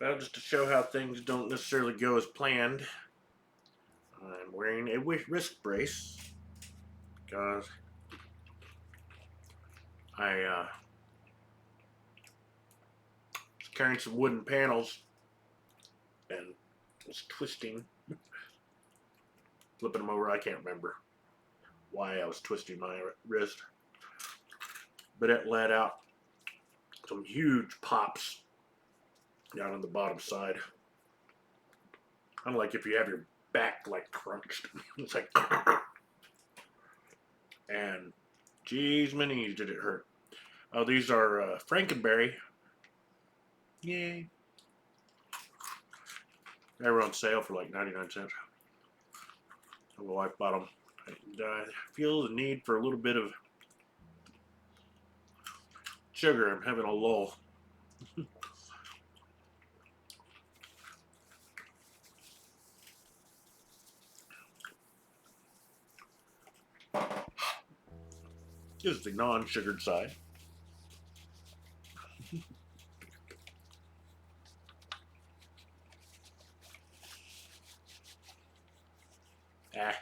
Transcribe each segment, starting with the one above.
Well, just to show how things don't necessarily go as planned, I'm wearing a wrist brace because I was carrying some wooden panels and was twisting, flipping them over. I can't remember why I was twisting my wrist, but it let out some huge pops down on the bottom side. Unlike if you have your back like crunched. It's like, and geez, many did it hurt. Oh, these are Frankenberry. Yay. They were on sale for like 99 cents. My wife bought them. And I feel the need for a little bit of sugar. I'm having a lull. This is the non-sugared side. Ah.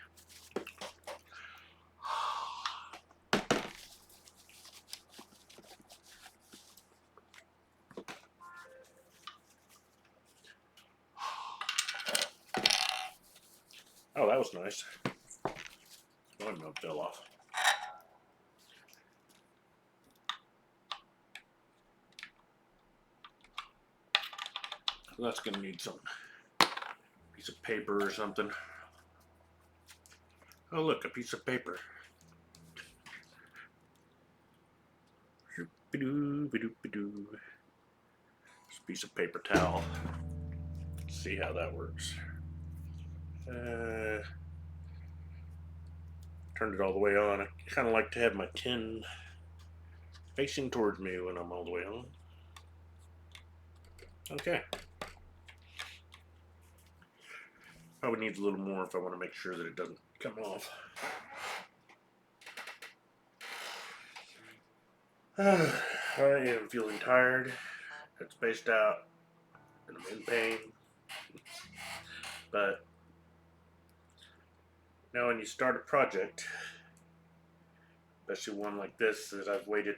Oh, that was nice. One milk fell off. That's gonna need some piece of paper or something. Oh, look, a piece of paper. Just a piece of paper towel. Let's see how that works. Turned it all the way on. I kind of like to have my tin facing towards me when I'm all the way on. Okay. Probably needs a little more if I want to make sure that it doesn't come off. I am feeling tired. I'm spaced out, and I'm in pain. But now, when you start a project, especially one like this that I've waited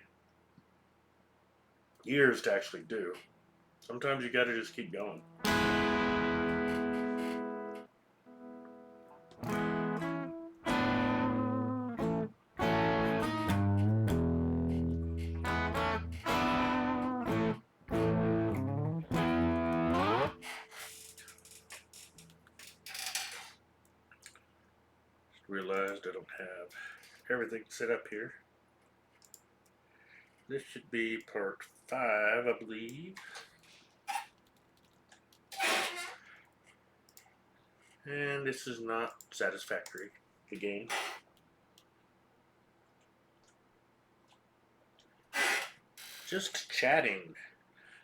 years to actually do, sometimes you gotta just keep going. Just realized I don't have everything set up here. This should be part 5, I believe. And this is not satisfactory again. Just chatting.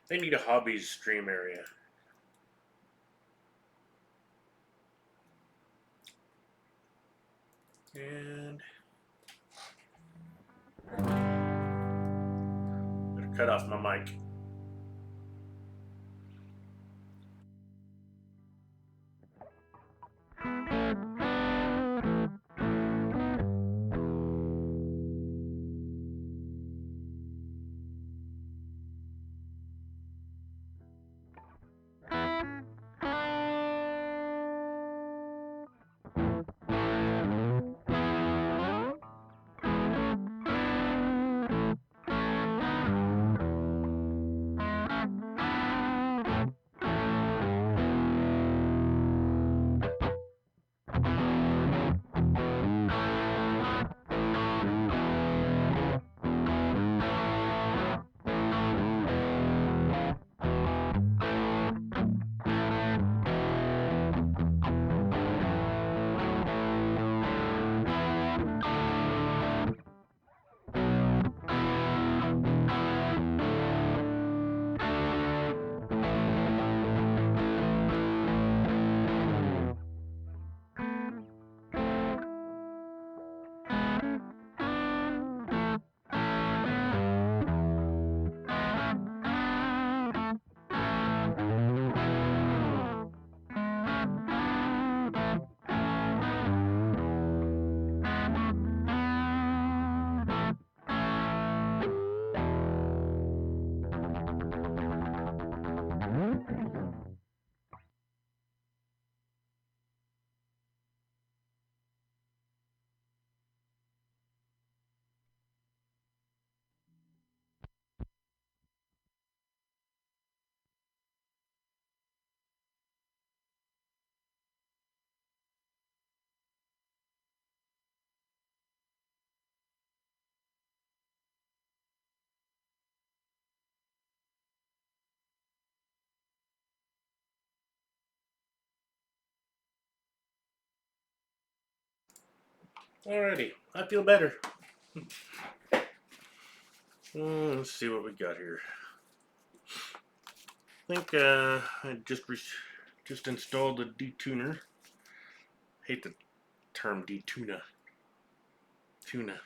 They need a hobbies stream area. And better cut off my mic. Alrighty, I feel better. Let's see what we got here. I think I just installed a D-tuner. Hate the term D-tuna. Tuna.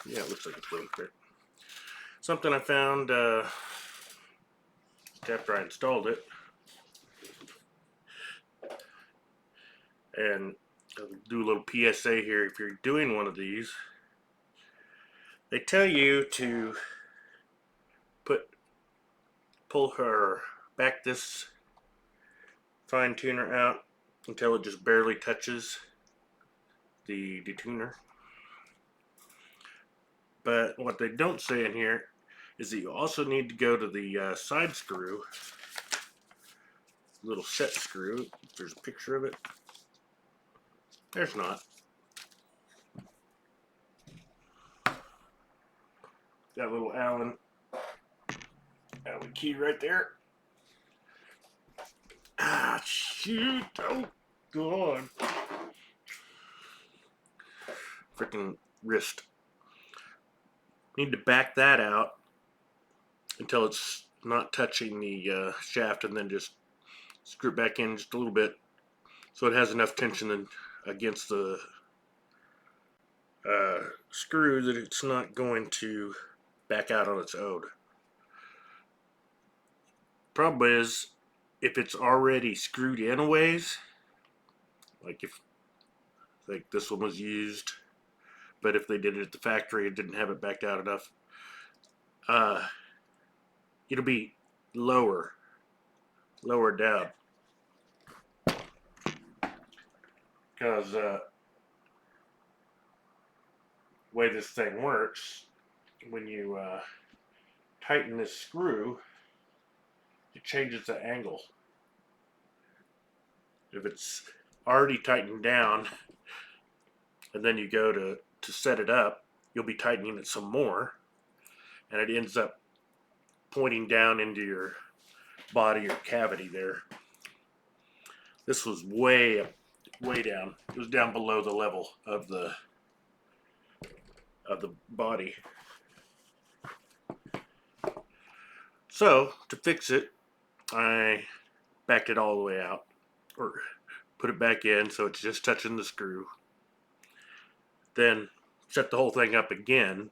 Yeah, it looks like it's really great. Something I found after I installed it. And I'll do a little PSA here. If you're doing one of these, they tell you to pull her back this fine tuner out until it just barely touches the tuner. But what they don't say in here is that you also need to go to the side screw, little set screw. There's a picture of it. There's not. That little Allen key right there. Ah, shoot! Oh, God! Freaking wrist. Need to back that out until it's not touching the shaft, and then just screw it back in just a little bit so it has enough tension against the screw that it's not going to back out on its own. Problem is, if it's already screwed in a ways, like if this one was used, but if they did it at the factory and didn't have it backed out enough, it'll be lower down, because the way this thing works, when you tighten this screw, it changes the angle. If it's already tightened down and then you go to set it up, you'll be tightening it some more, and it ends up pointing down into your body or cavity there. This was way down. It was down below the level of the body. So to fix it, I backed it all the way out, or put it back in so it's just touching the screw. Then set the whole thing up again,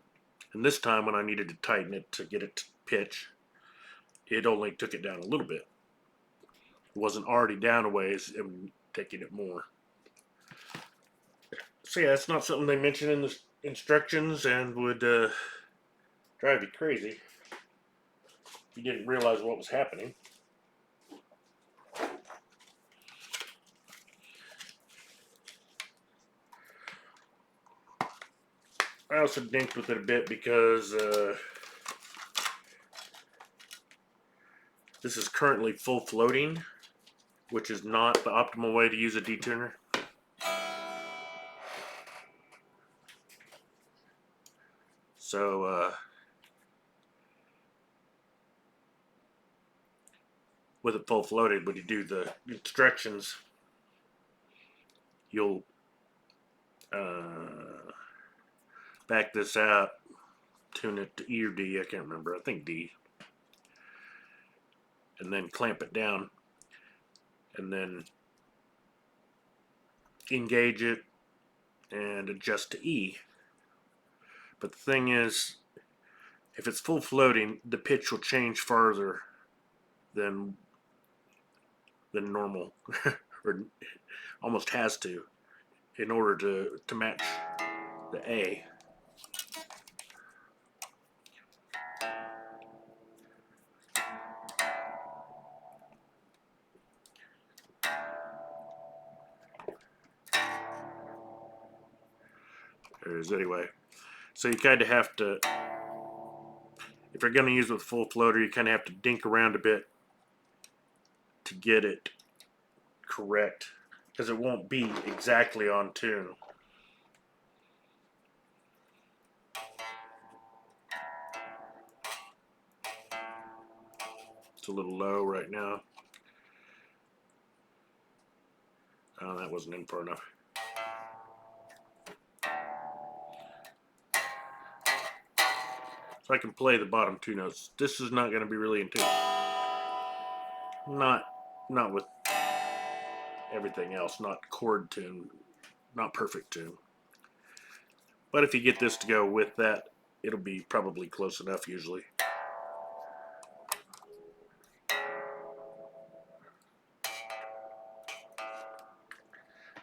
and this time when I needed to tighten it to get it to pitch, it only took it down a little bit. It wasn't already down a ways and taking it more. So yeah, it's not something they mention in the instructions, and would drive you crazy if you didn't realize what was happening. I also dinked with it a bit because this is currently full floating, which is not the optimal way to use a D-tuner. So with it full floated, when you do the instructions, you'll back this out, tune it to E or D, I can't remember, I think D, and then clamp it down, and then engage it and adjust to E. But the thing is, if it's full floating, the pitch will change farther than normal, or almost has to, in order to match the A. There it is anyway. So you kind of have to, if you're going to use it with full floater, you kind of have to dink around a bit to get it correct, because it won't be exactly on tune. It's a little low right now. Oh, that wasn't in far enough. So I can play the bottom two notes. This is not going to be really in tune. Not with everything else. Not chord tune. Not perfect tune. But if you get this to go with that, it'll be probably close enough usually.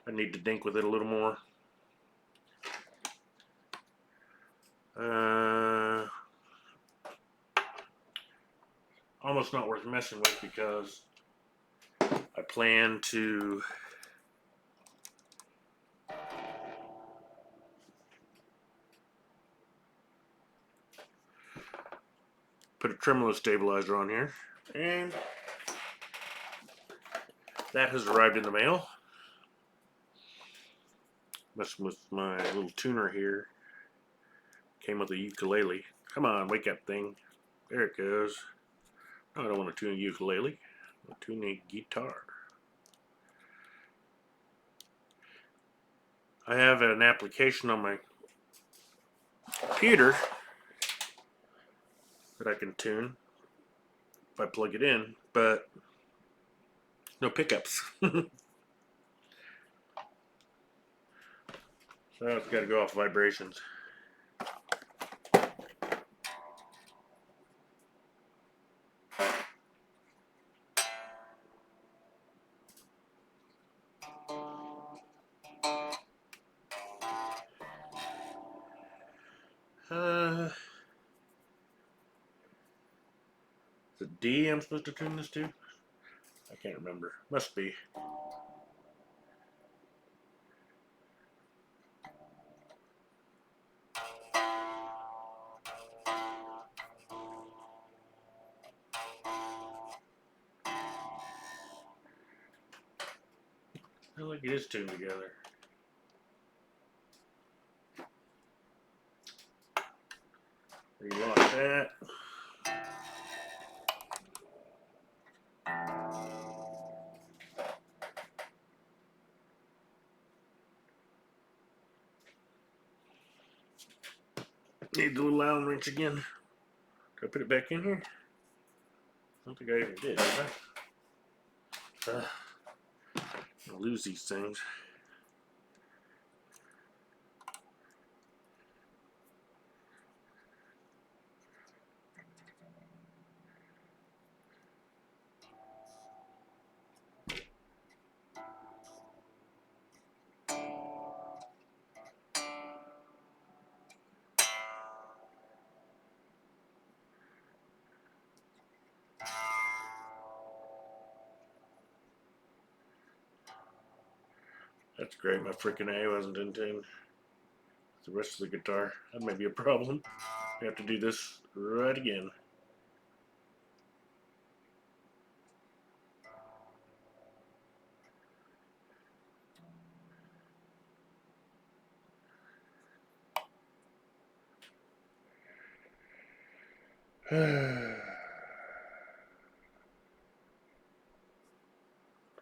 I need to dink with it a little more. Almost not worth messing with because I plan to put a tremolo stabilizer on here, and that has arrived in the mail. Messing with my little tuner here. Came with a ukulele. Come on, wake up thing. There it goes. No, I don't want to tune a ukulele. I want to tune a guitar. I have an application on my computer that I can tune if I plug it in, but no pickups. So it's got to go off vibrations. Is it D I'm supposed to tune this to? I can't remember. Must be. I like it is tuned together. Relock that. Need the little Allen wrench again. Did I put it back in here? I don't think I even did I lose these things. That's great. My freaking A wasn't in tune. The rest of the guitar. That may be a problem. We have to do this right again.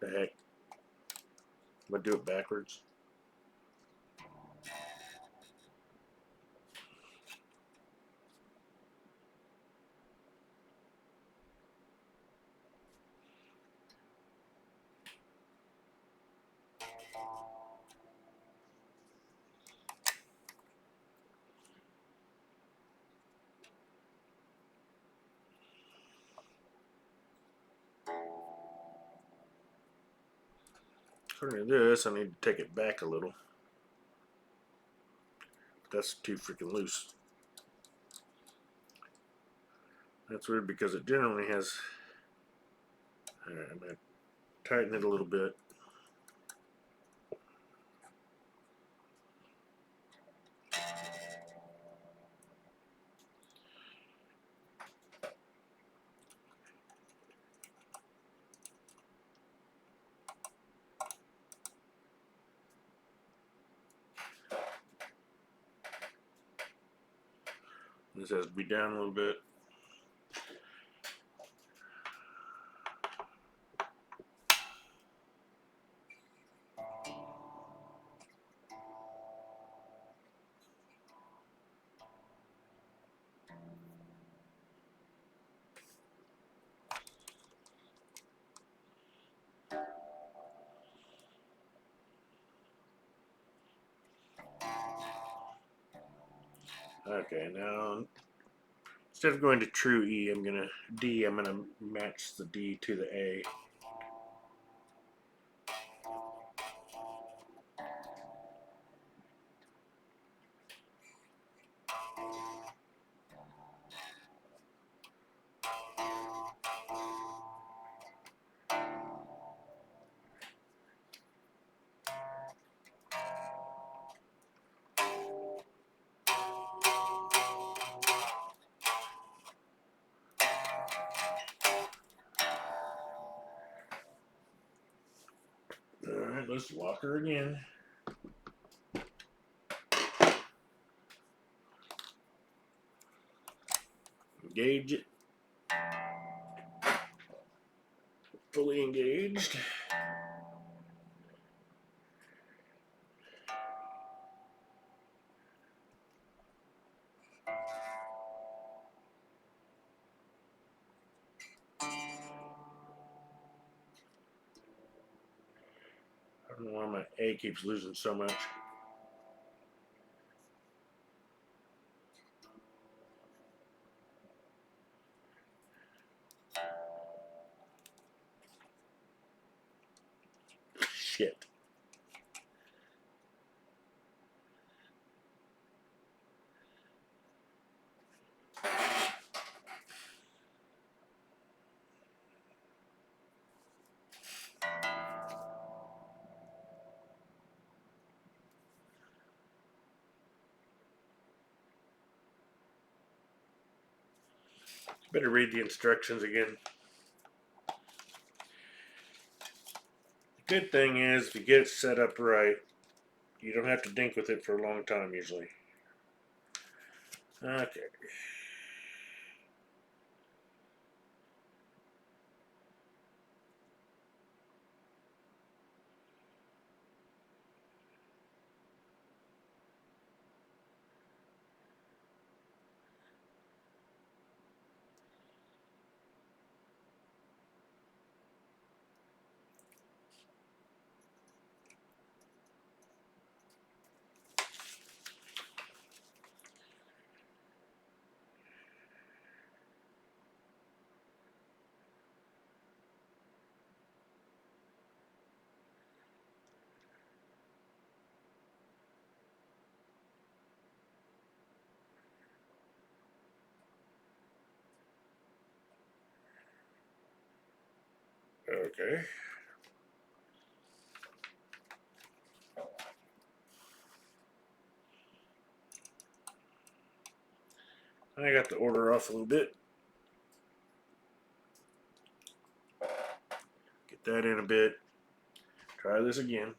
The heck? I'm gonna do it backwards. According to this, I need to take it back a little. That's too freaking loose. That's weird because it generally has. Alright, I'm going to tighten it a little bit. This has to be down a little bit. Okay, now instead of going to true E, I'm gonna match the D to the A. Alright, let's lock her again. Engage it. Fully engaged. I don't know why my A keeps losing so much. Shit. Better read the instructions again. The good thing is, if you get it set up right, you don't have to dink with it for a long time usually. Okay. Okay. I got the order off a little bit. Get that in a bit. Try this again.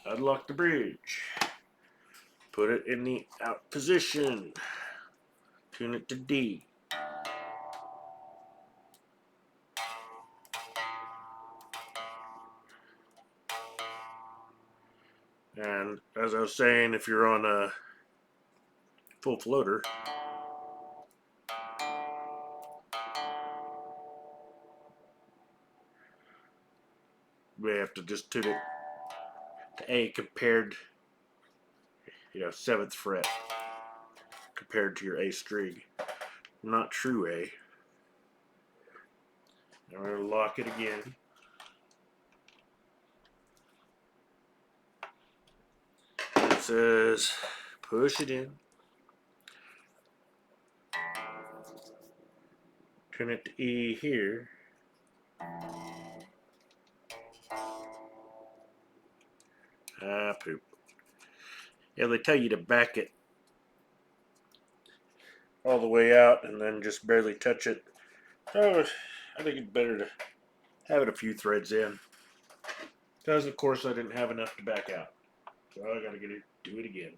Unlock the bridge. Put it in the out position. Tune it to D. And as I was saying, if you're on a full floater, we have to just tune it to A compared, 7th fret compared to your A string. Not true A. Now we're going to lock it again. It says push it in. Turn it to E here. Ah, poop. Yeah, they tell you to back it all the way out and then just barely touch it. So I think it's better to have it a few threads in. Because, of course, I didn't have enough to back out. So I gotta do it again.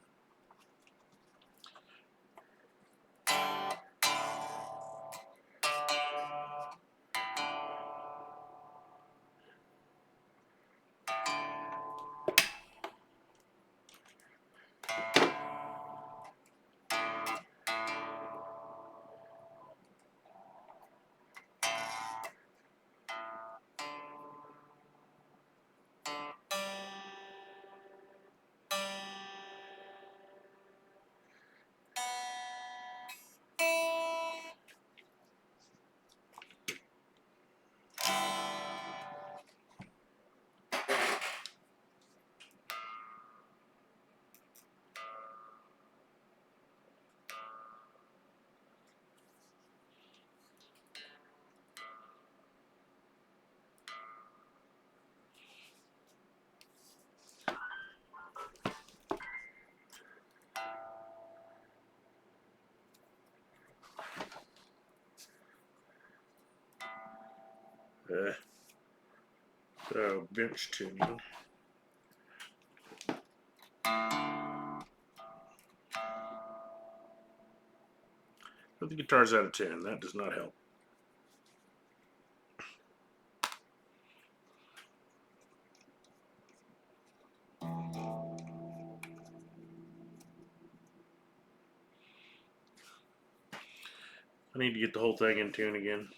So bench tuning. But the guitar's out of tune. That does not help. I need to get the whole thing in tune again.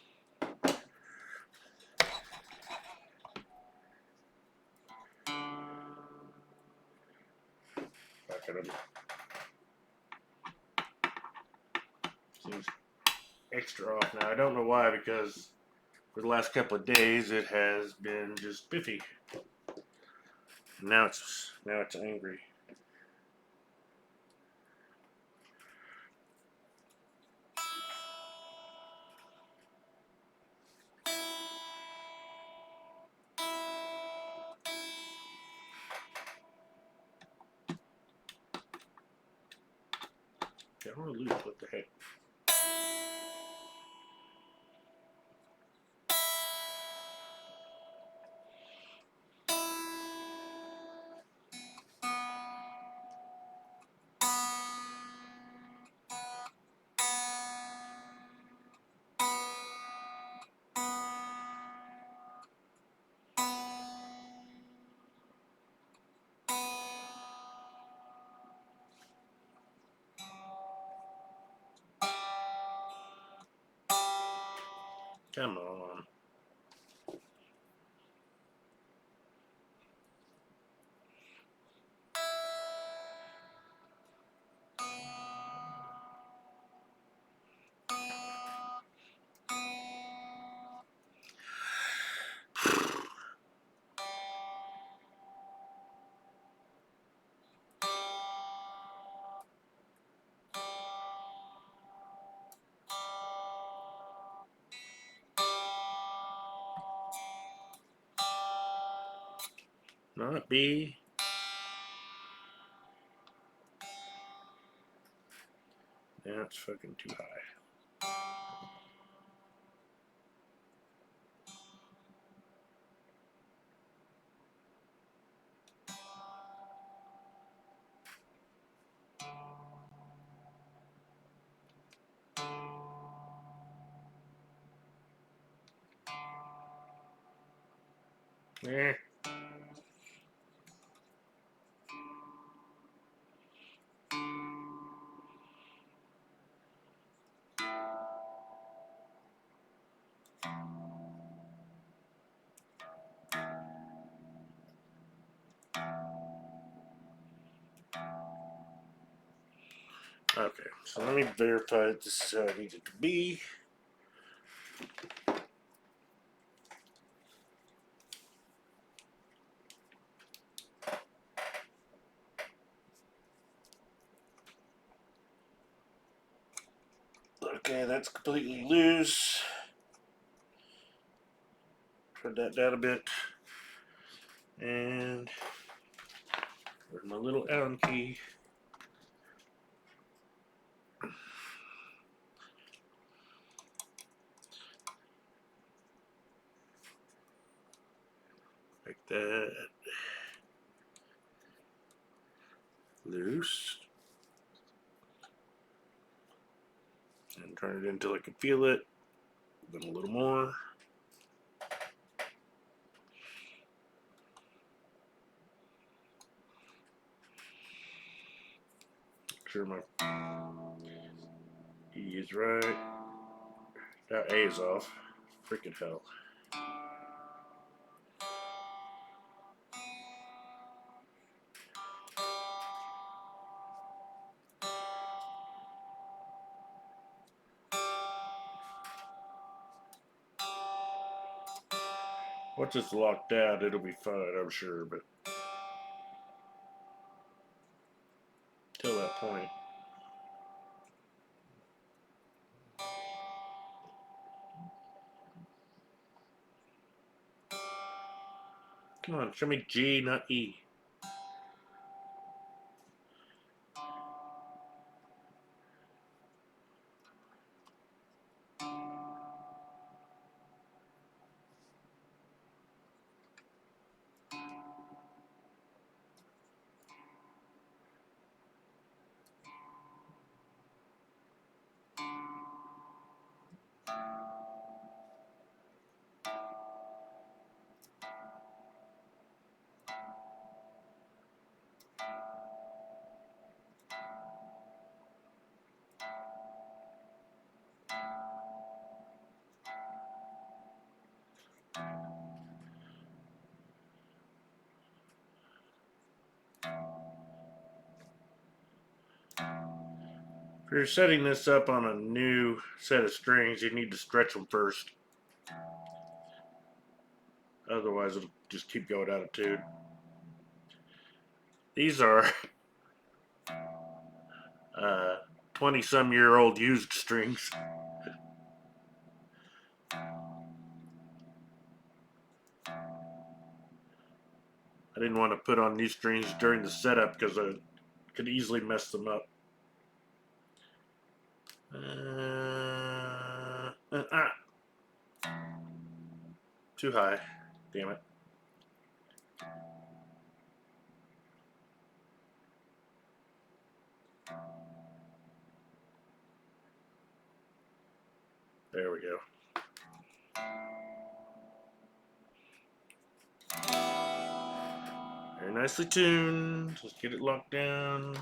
Back at him. Seems extra off now. I don't know why, because for the last couple of days it has been just biffy. Now it's angry. I don't want to lose. What the heck? Come on. Not B. That's fucking too high. Eh. Okay, so let me verify that this is how I need it to be. Okay, that's completely loose. Turn that down a bit. And where's my little Allen key? Like that. Loose. And turn it until I can feel it. Then a little more. Make sure my E is right. Now A is off. Freaking hell. Once it's locked out, it'll be fine, I'm sure, but till that point. Come on, show me G, not E. If you're setting this up on a new set of strings, you need to stretch them first. Otherwise, it'll just keep going out of tune. These are 20-some-year-old used strings. I didn't want to put on new strings during the setup because I could easily mess them up. Too high. Damn it. There we go. Very nicely tuned. Let's get it locked down.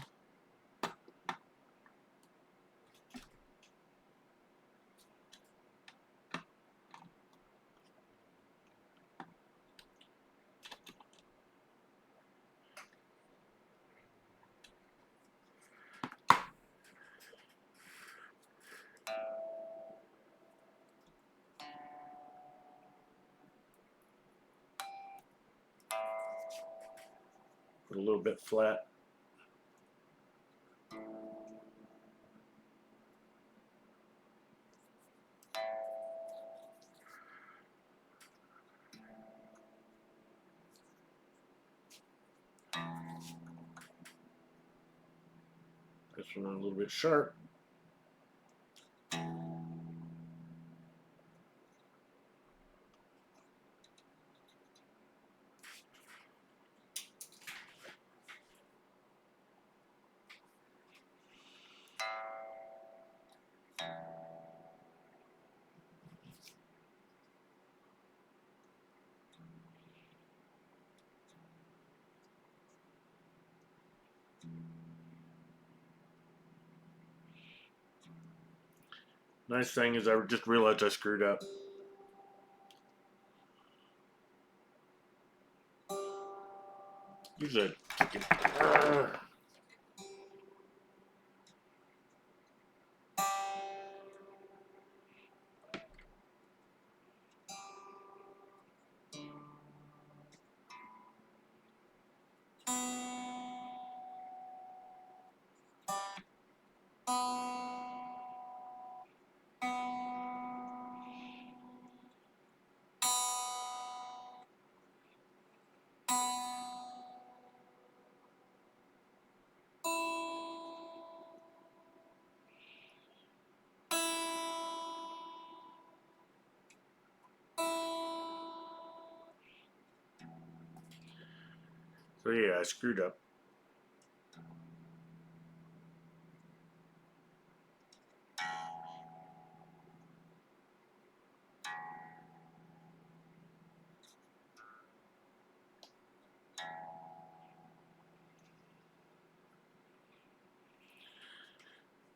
Put a little bit flat. This one a little bit sharp. Nice thing is I just realized I screwed up. Use a chicken. So yeah, I screwed up.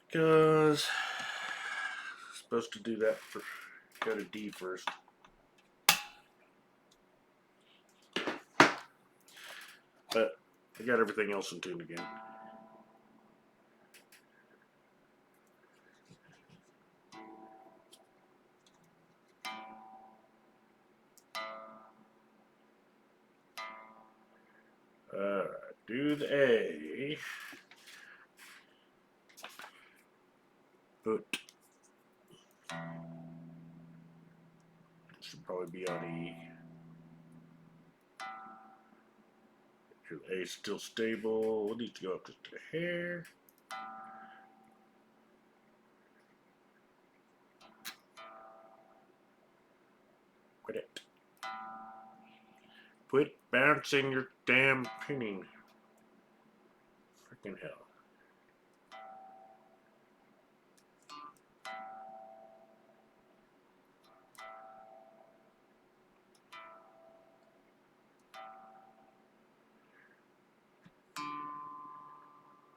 Because I'm supposed to do that for go to D first. But I got everything else in tune again. Alright, do the A. But should probably be on E. Make sure the A is still stable. We'll need to go up just a hair. Quit it. Quit bouncing your damn pinning. Freaking hell.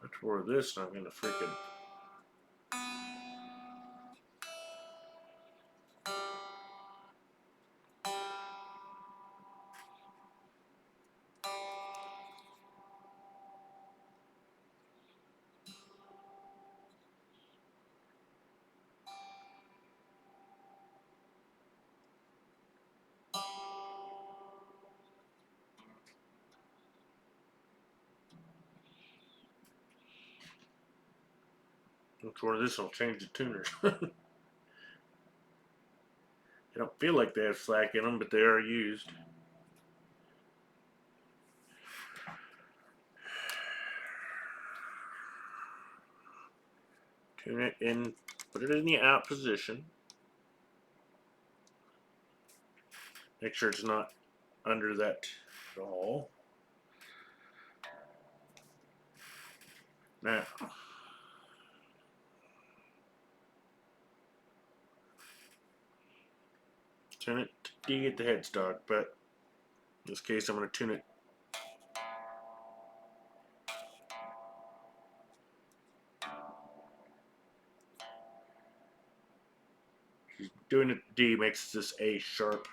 That's for this, I'm gonna freaking. Which one of this will change the tuners? They don't feel like they have slack in them, but they are used. Tune it in, put it in the out position. Make sure it's not under that at all. Now, tune it to D at the headstock, but in this case I'm going to tune it doing it D makes this A sharp.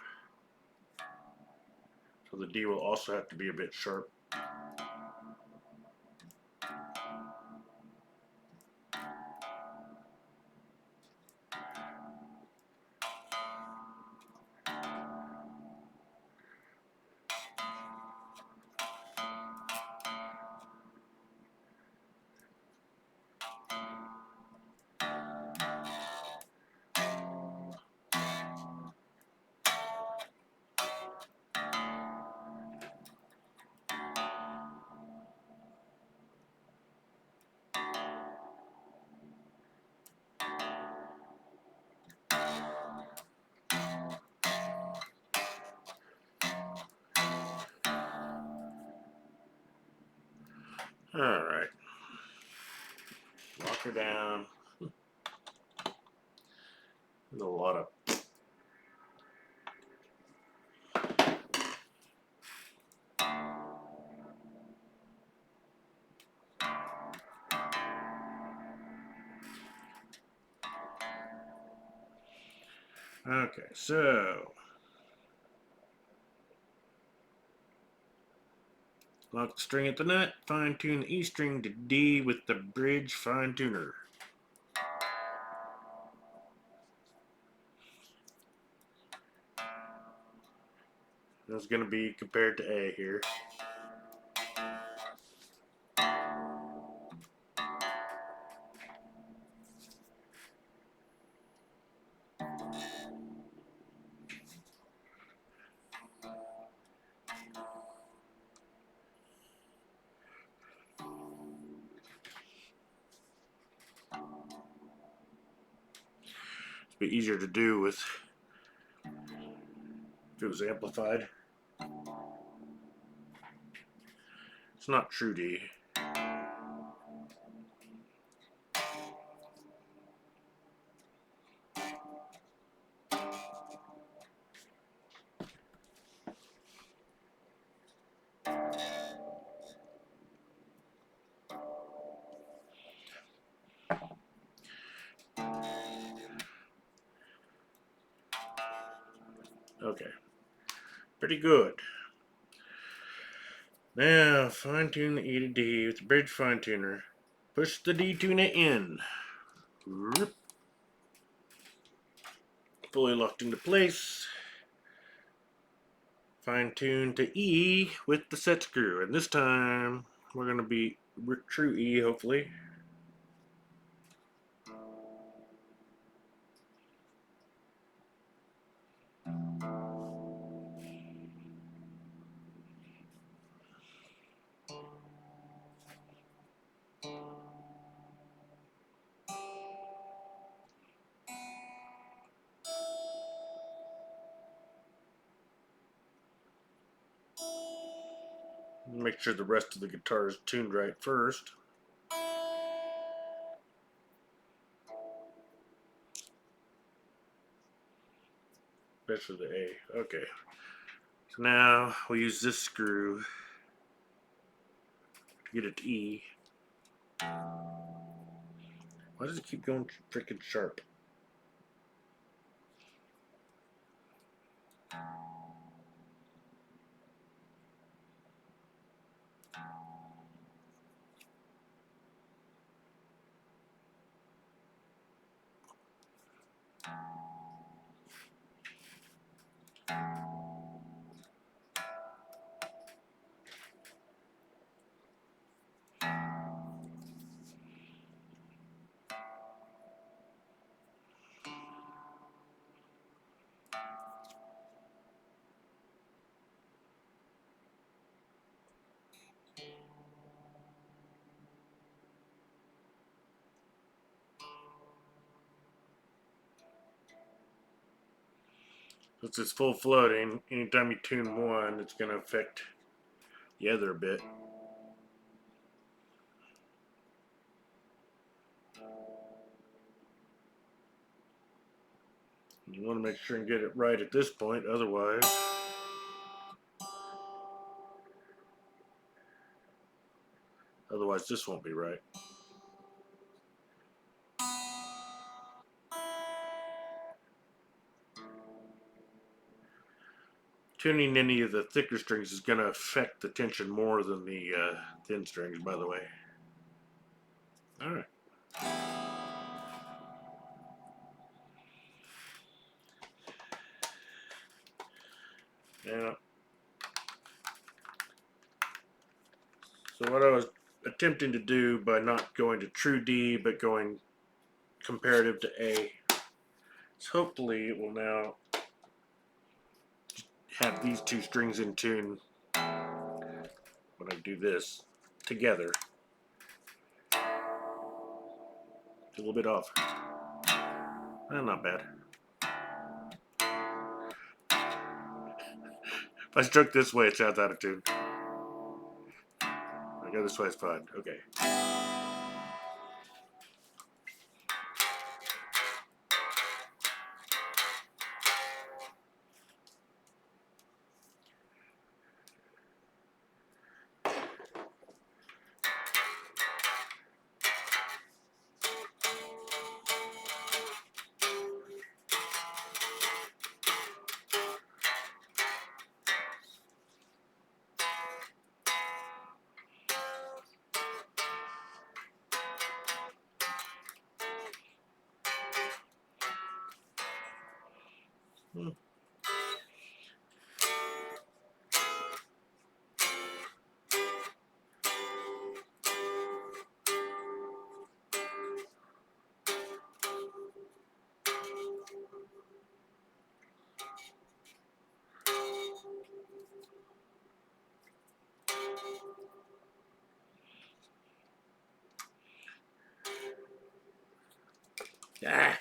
So the D will also have to be a bit sharp. Alright. Lock her down. There's a lot of okay, so lock the string at the nut, fine tune the E string to D with the bridge fine tuner. That's going to be compared to A here. It's a bit easier to do with if it was amplified. It's not true D. Okay, pretty good. Now, fine tune the E to D with the bridge fine tuner. Push the D-tuna in. Fully locked into place. Fine tune to E with the set screw. And this time, we're going to be true E, hopefully. Make sure the rest of the guitar is tuned right first. Especially the A. Okay. So now we'll use this screw to get it to E. Why does it keep going freaking sharp? Since it's full floating, anytime you tune one, it's going to affect the other a bit. You want to make sure and get it right at this point, otherwise this won't be right. Tuning any of the thicker strings is going to affect the tension more than the thin strings, by the way. Alright. Now, so what I was attempting to do by not going to true D but going comparative to A is hopefully it will now have these two strings in tune when I do this together. It's a little bit off. Not bad. If I stroke this way, it sounds out of tune. I go this way, it's fine. Okay. Ah.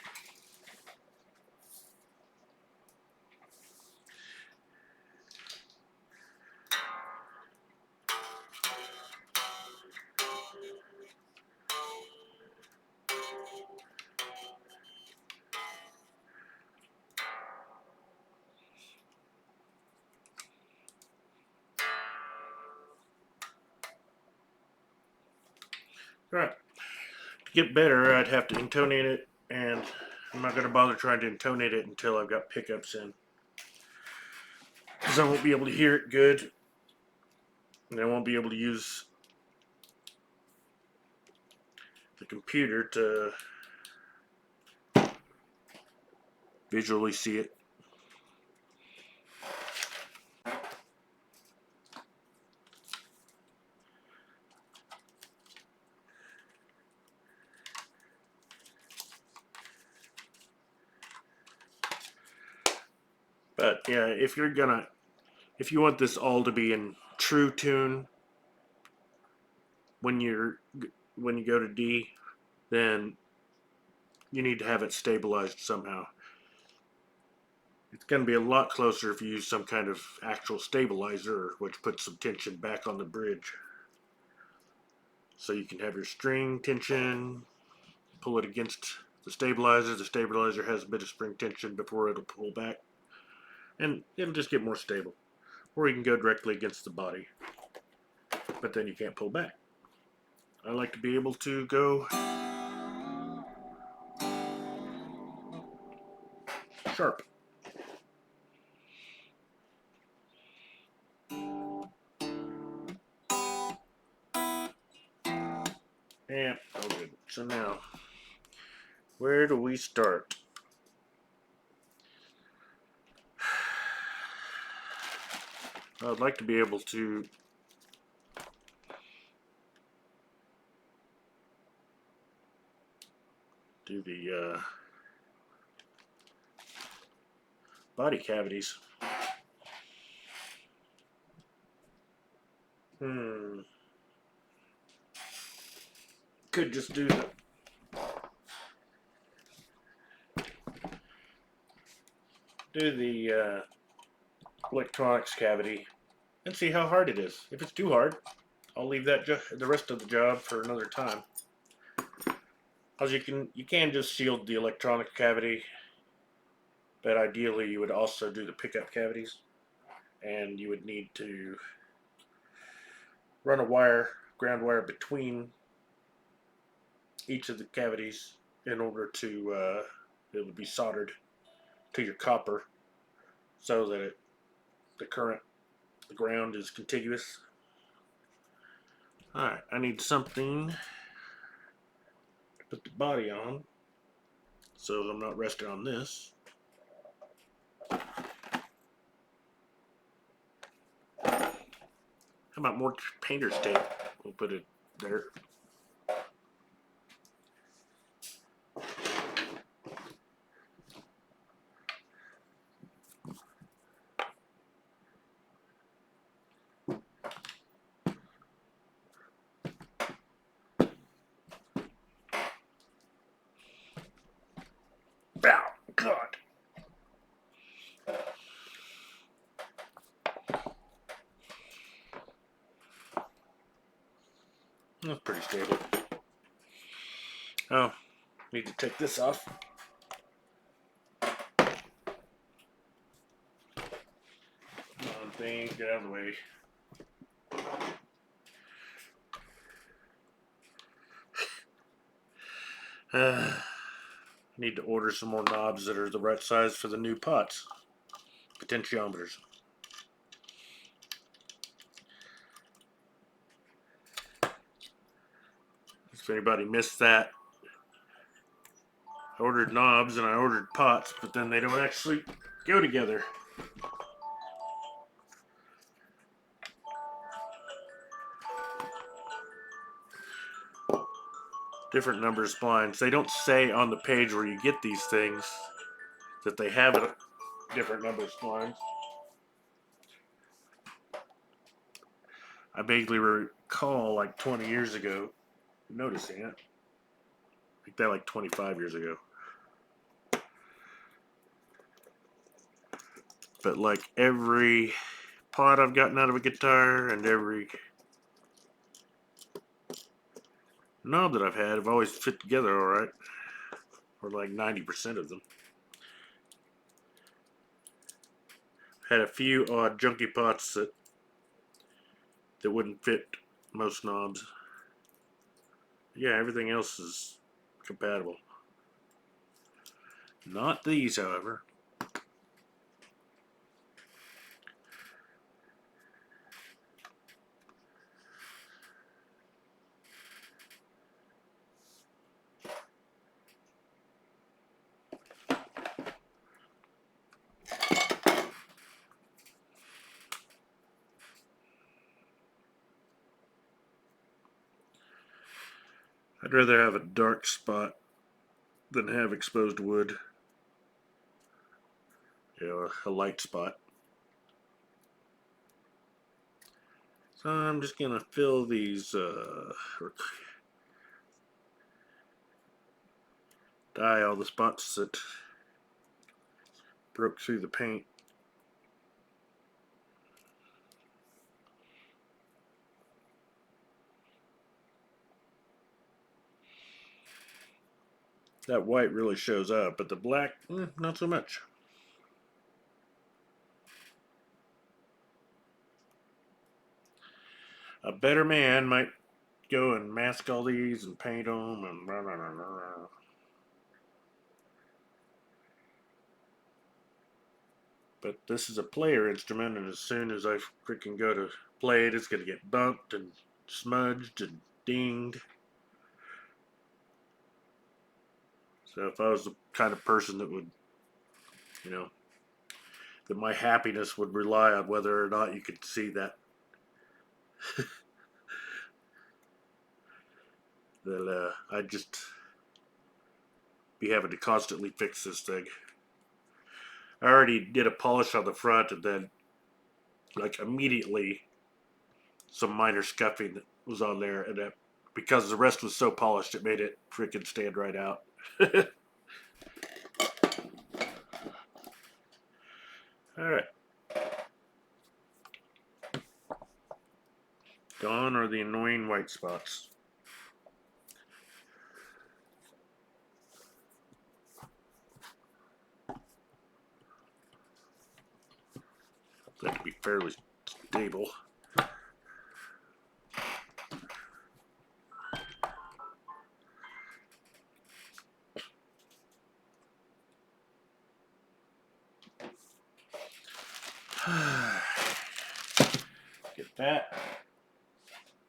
Right. To get better, I'd have to intonate it, and I'm not going to bother trying to intonate it until I've got pickups in, because I won't be able to hear it good, and I won't be able to use the computer to visually see it. But yeah, if you want this all to be in true tune when you go to D, then you need to have it stabilized somehow. It's going to be a lot closer if you use some kind of actual stabilizer, which puts some tension back on the bridge. So you can have your string tension, pull it against the stabilizer. The stabilizer has a bit of spring tension before it'll pull back, and it'll just get more stable. Or you can go directly against the body, but then you can't pull back. I like to be able to go sharp. Yeah, all good. So now, where do we start? I'd like to be able to do the body cavities. Could just do do the electronics cavity and see how hard it is. If it's too hard, I'll leave that the rest of the job for another time. As you can just shield the electronic cavity, but ideally you would also do the pickup cavities, and you would need to run a ground wire between each of the cavities in order to it would be soldered to your copper so that the ground is contiguous. Alright, I need something to put the body on so I'm not resting on this. How about more painter's tape? We'll put it there. Ow, God. That's pretty stable. Oh, need to take this off. Come on, thing, get out of the way. Need to order some more knobs that are the right size for the new pots. Potentiometers. If anybody missed that, I ordered knobs and I ordered pots, but then they don't actually go together. Different number of splines. They don't say on the page where you get these things that they have a different number of splines. I vaguely recall like 20 years ago noticing it. I think that like 25 years ago. But like every pot I've gotten out of a guitar and every knob that I've had have always fit together alright. Or like 90% of them. Had a few odd junky pots that wouldn't fit most knobs. Yeah, everything else is compatible. Not these, however. I'd rather have a dark spot than have exposed wood. You know, a light spot. So I'm just gonna fill these dye all the spots that broke through the paint. That white really shows up, but the black, not so much. A better man might go and mask all these and paint them and blah, blah, blah, blah. But this is a player instrument, and as soon as I freaking go to play it, it's going to get bumped and smudged and dinged. So if I was the kind of person that would, you know, that my happiness would rely on whether or not you could see that, that I'd just be having to constantly fix this thing. I already did a polish on the front, and then, like, immediately some minor scuffing that was on there, and that, because the rest was so polished, it made it freaking stand right out. Alright. Gone are the annoying white spots. That to be fairly stable. Get that.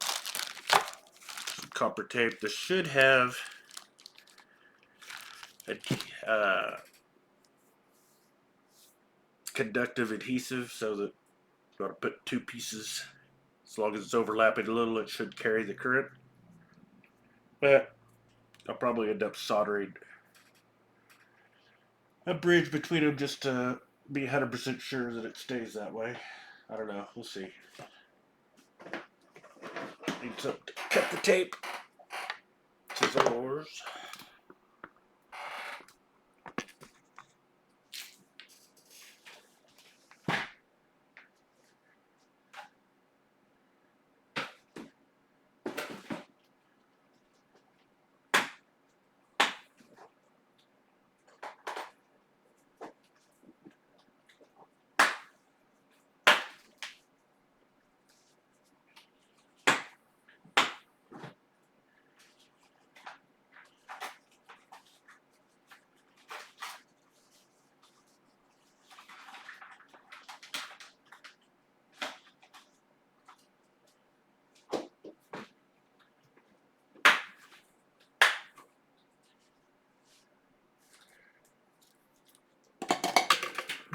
Some copper tape. This should have a conductive adhesive, so that you want to put two pieces. As long as it's overlapping a little, it should carry the current. But I'll probably end up soldering a bridge between them just to be 100% sure that it stays that way. I don't know. We'll see. Need something to cut the tape. Scissors.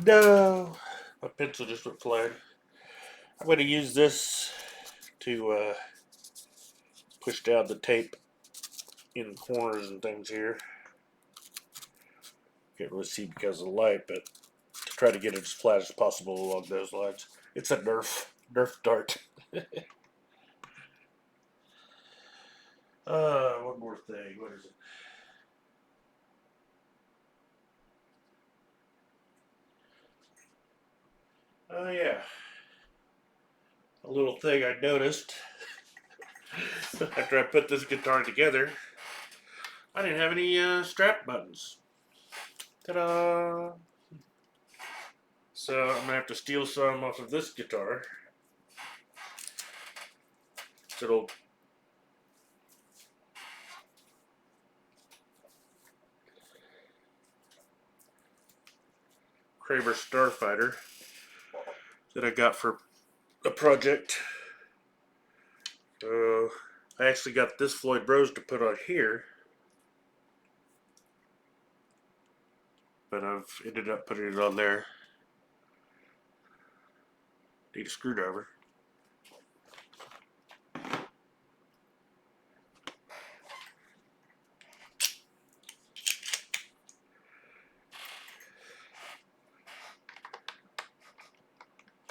No, my pencil just went flying. I'm going to use this to push down the tape in corners and things here. Can't really see because of the light, but to try to get it as flat as possible along those lines. It's a Nerf dart. One more thing. What is it? Oh yeah, a little thing I noticed after I put this guitar together. I didn't have any strap buttons. Ta-da! So I'm gonna have to steal some off of this guitar. It's an old Kramer Starfighter that I got for a project. I actually got this Floyd Rose to put on here, but I've ended up putting it on there. Need a screwdriver.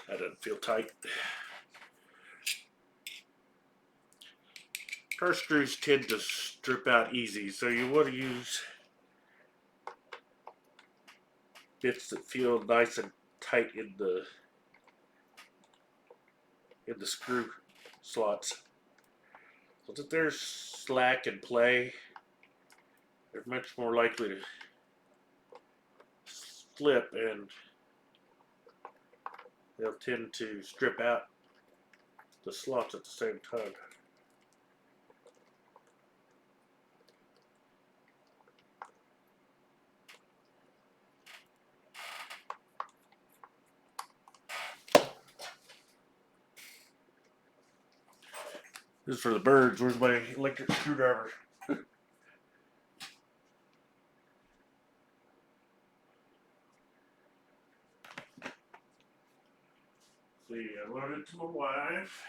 That doesn't feel tight. Car screws tend to strip out easy, so you want to use bits that feel nice and tight in the screw slots. So that there's slack and play, they're much more likely to slip, and they'll tend to strip out the slots at the same time. This is for the birds. Where's my electric screwdriver? See, I loaned it to my wife.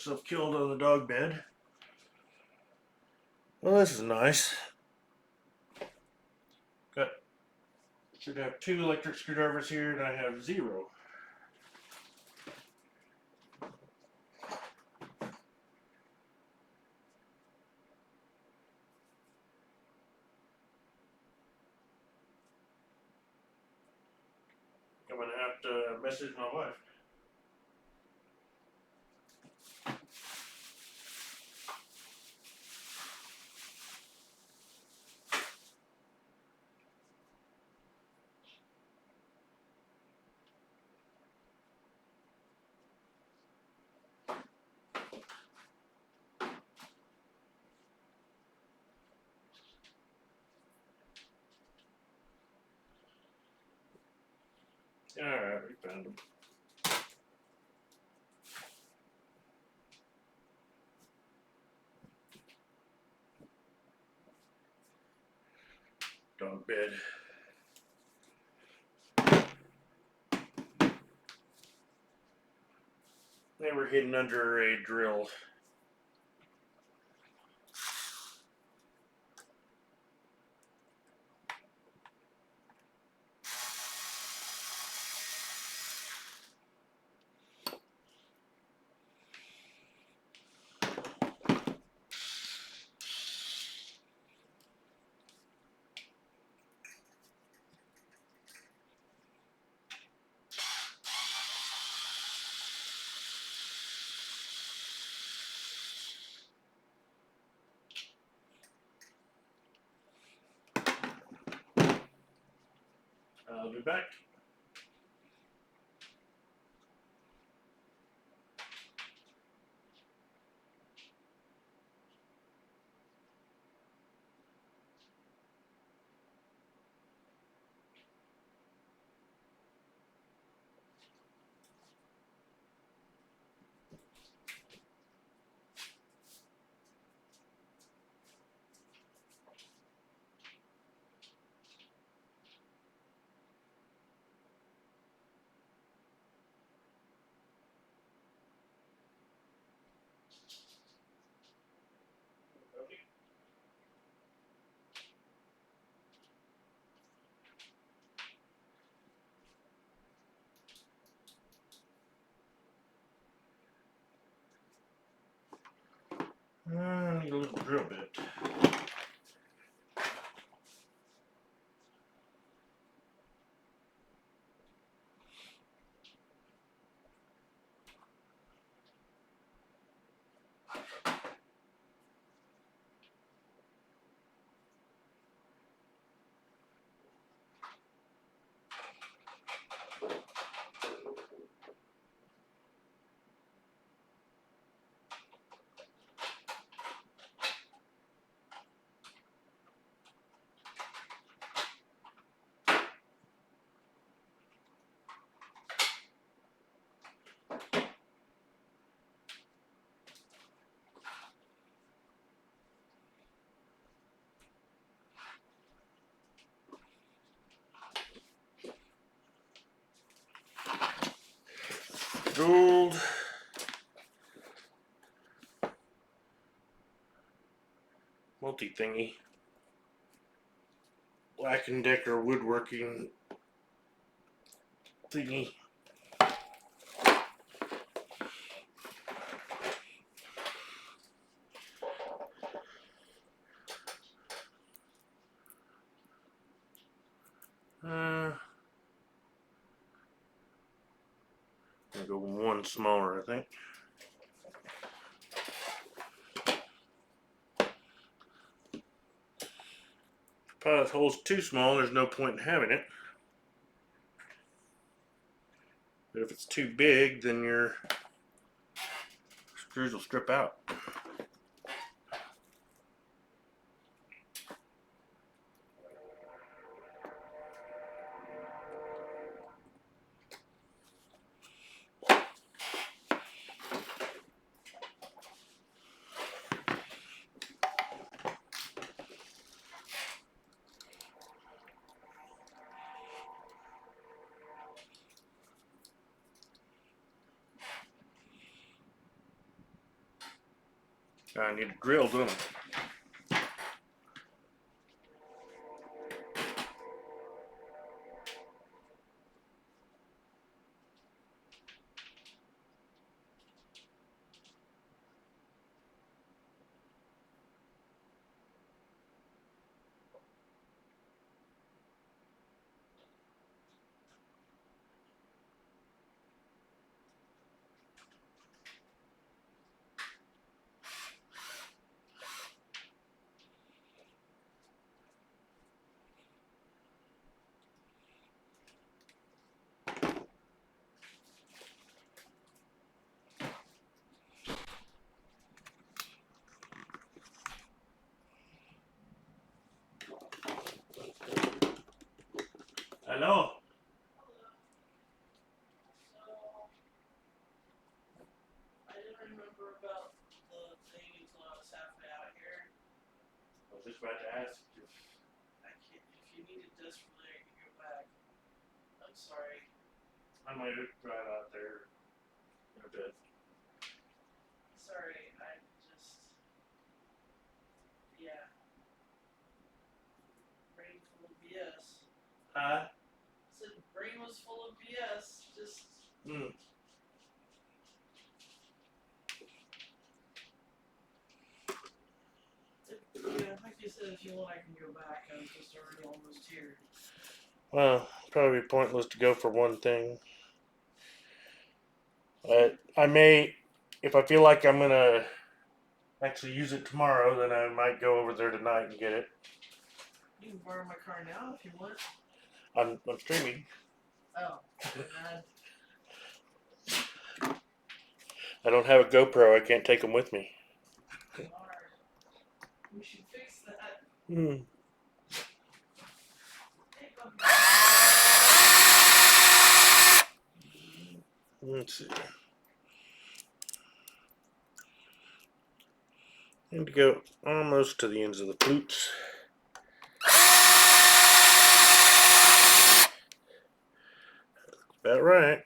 myself killed on the dog bed. Well, this is nice. Should have 2 electric screwdrivers here, and I have 0. I'm gonna have to message my wife. Alright, we found them. Dog bed. They were hidden under a drill. I'll be back. Need a little drill bit. Gold. Multi-thingy. Black & Decker woodworking thingy. I'll go one smaller, I think. If the pilot hole's too small, there's no point in having it. But if it's too big, then your screws will strip out. I need a drill, don't I? Hello. I didn't remember about the thing until I was halfway out here. I was just about to ask you. I can't. If you need it desperately, I can go back. I'm sorry. I might drive out there in a bit. Sorry. I just. Yeah. Brain full of BS. Huh? Said brain was full of BS. Just. Hmm. Yeah, like you said, if you want, I can go back. I'm just already almost here. Well, probably pointless to go for one thing. I may, if I feel like I'm gonna actually use it tomorrow, then I might go over there tonight and get it. You can borrow my car now if you want. I'm streaming. Oh. I don't have a GoPro. I can't take them with me. We should fix that. Hmm. Let's see. Need to go almost to the ends of the flutes. About right.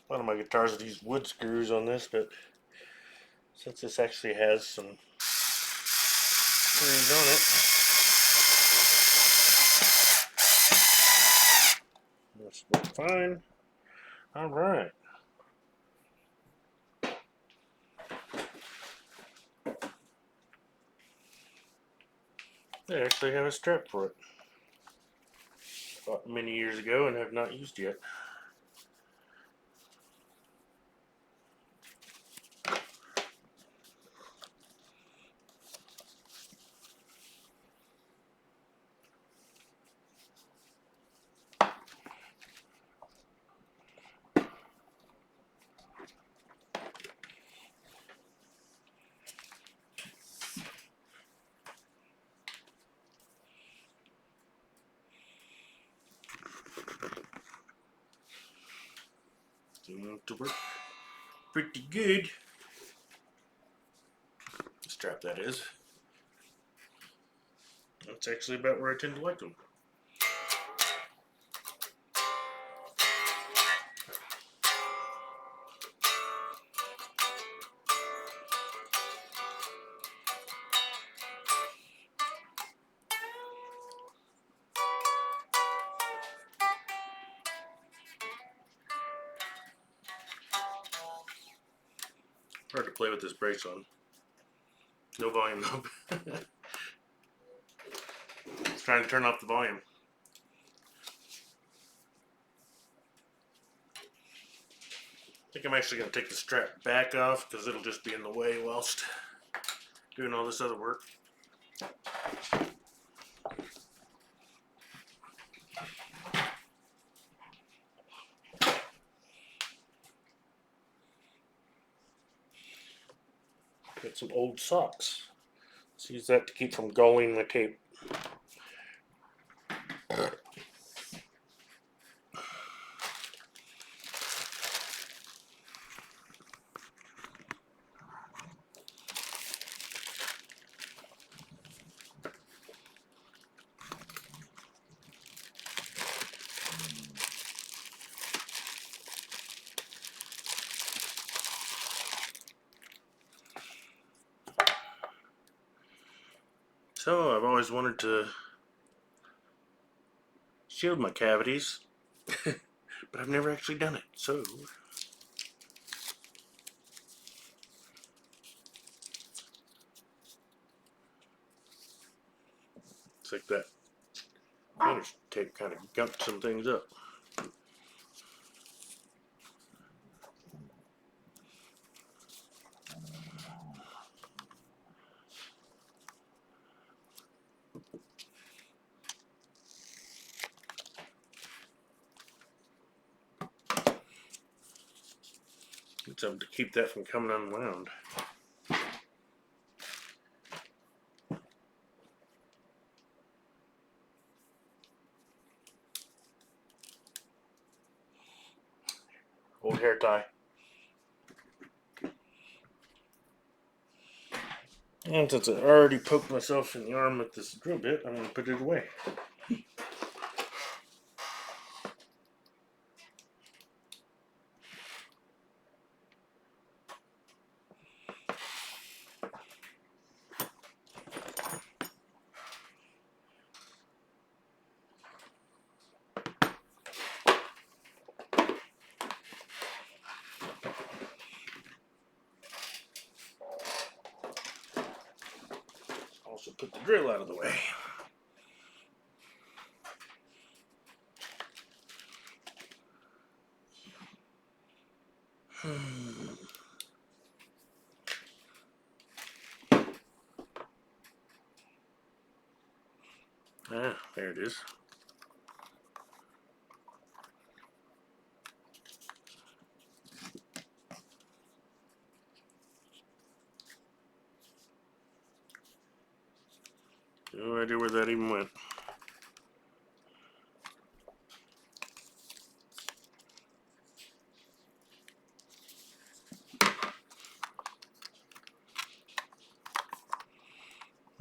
A lot of my guitars have used wood screws on this, but since this actually has some screws on it, this will be fine. All right. They actually have a strap for it. Bought many years ago and have not used yet. Seems to work pretty good. The strap, that is. That's actually about where I tend to like them. Hard to play with this brace on. No volume knob. It's trying to turn off the volume. think I'm actually going to take the strap back off because it'll just be in the way whilst doing all this other work. Got some old socks. Let's use that to keep from galling my tape. So I've always wanted to shield my cavities, but I've never actually done it. So it's like that painter's tape kind of gunked some things up. Need something to keep that from coming unwound. Old hair tie. And since I already poked myself in the arm with this drill bit, I'm going to put it away. Also put the drill out of the way. Ah, there it is. No idea where that even went.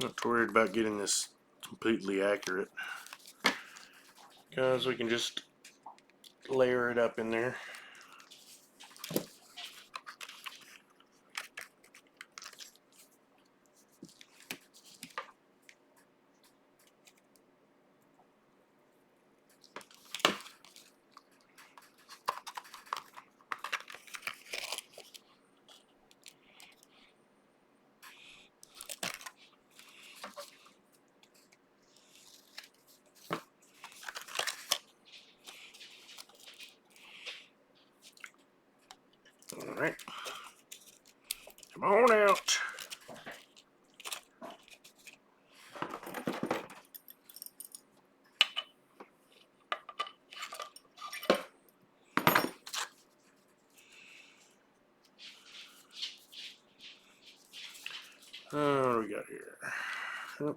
Not too worried about getting this completely accurate, because we can just layer it up in there. Alright. Come on out. What do we got here? Yep.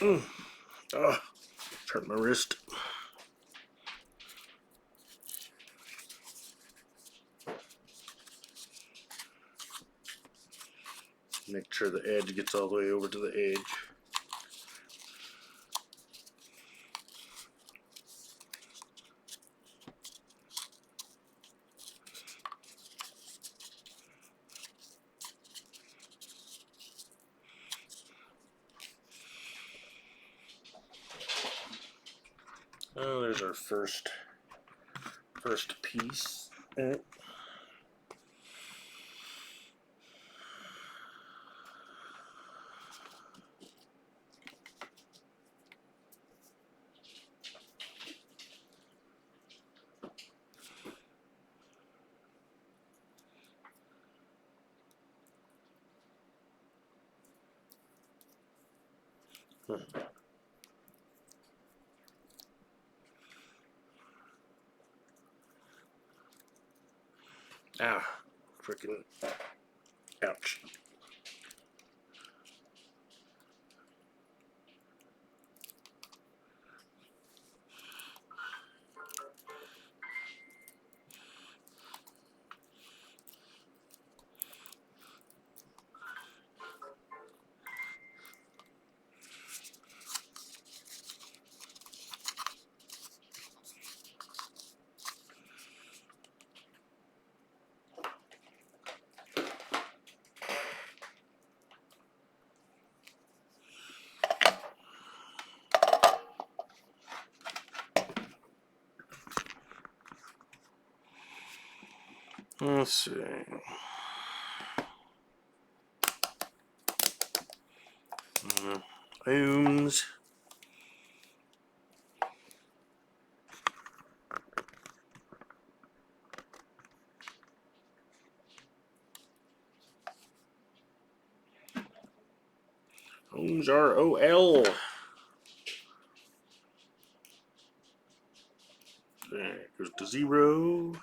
Oh, hurt my wrist. Make sure the edge gets all the way over to the edge. Oh, there's our first piece. Ah, freaking ouch. Let's see. Ohms. Ohms are OL. There it goes to 0.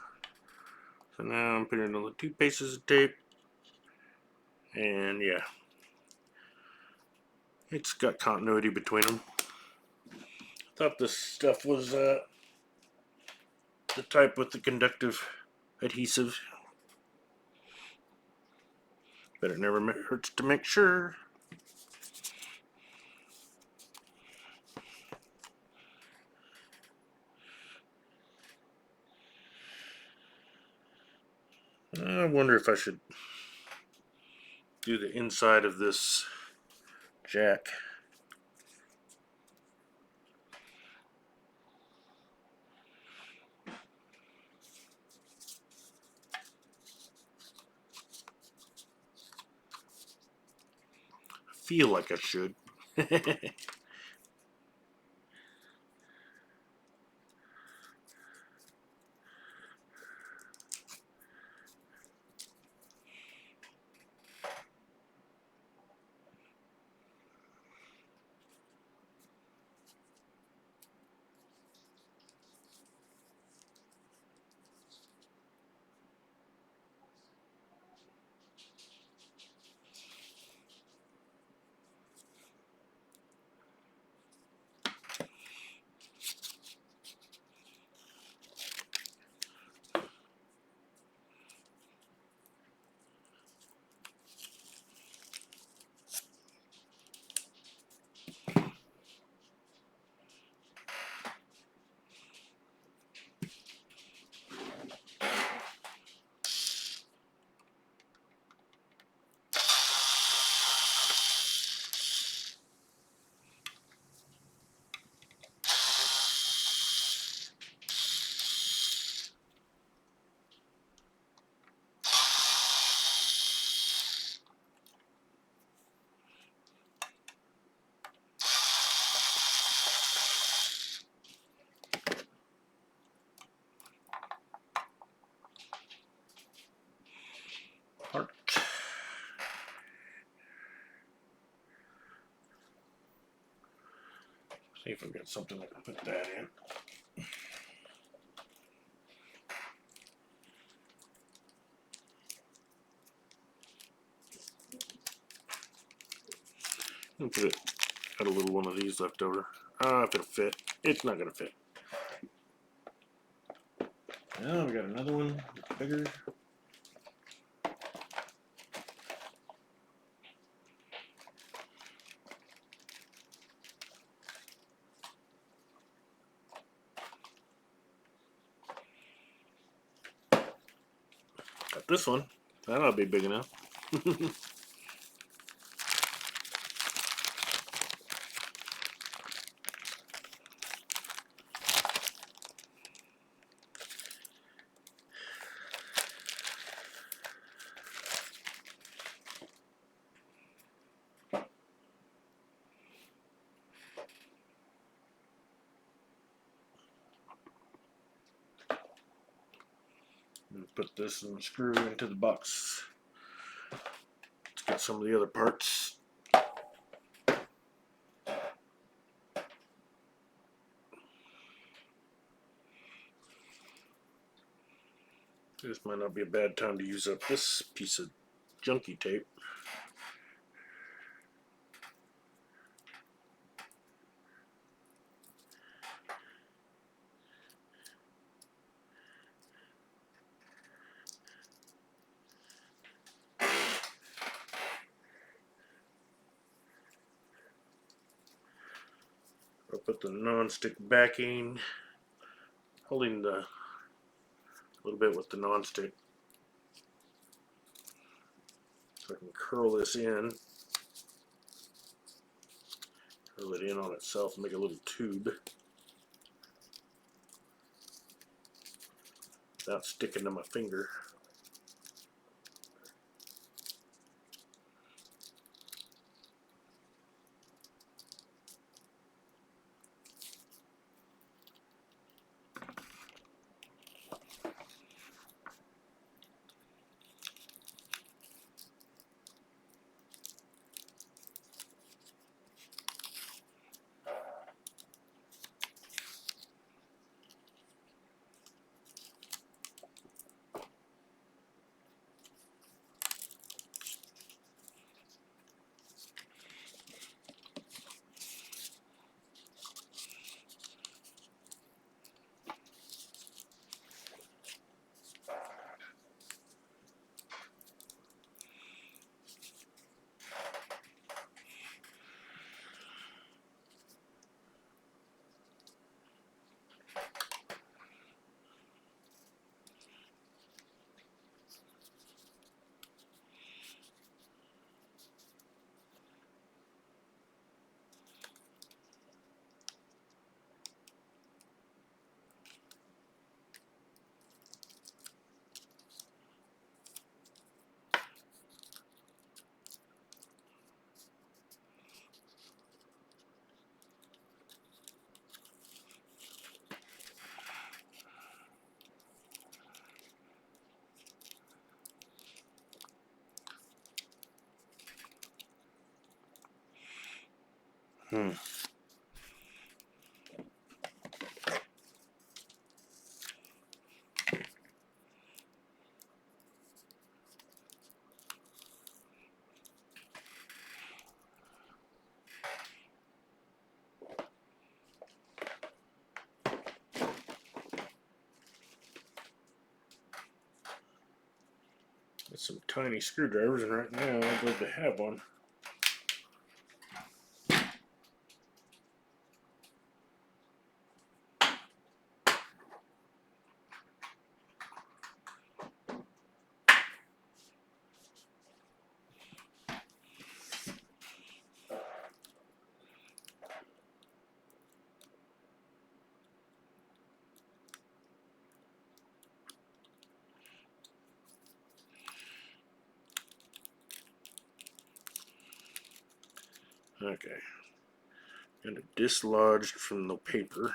So now I'm putting on the 2 pieces of tape. And yeah, it's got continuity between them. Thought this stuff was the type with the conductive adhesive, but it never hurts to make sure. I wonder if I should do the inside of this jack. I feel like I should. Heart. See if I've got something I can put that in. I'll put it Got a little one of these left over. If it'll fit. It's not gonna fit. Now we got another one, bigger. Got this one. That'll be big enough. Put this and screw into the box. Let's get some of the other parts. This might not be a bad time to use up this piece of junky tape. I'll put the non-stick backing, holding the a little bit with the non-stick, so I can curl this in, curl it in on itself, and make a little tube without sticking to my finger. Got some tiny screwdrivers, and right now I'd love to have one. Okay, and it dislodged from the paper.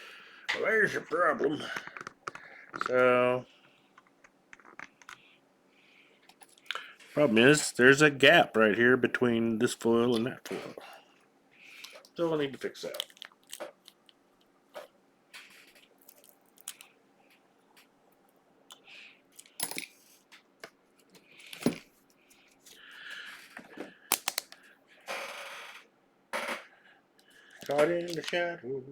there's your problem. So, problem is, there's a gap right here between this foil and that foil. So I need to fix that. Caught in the shadow.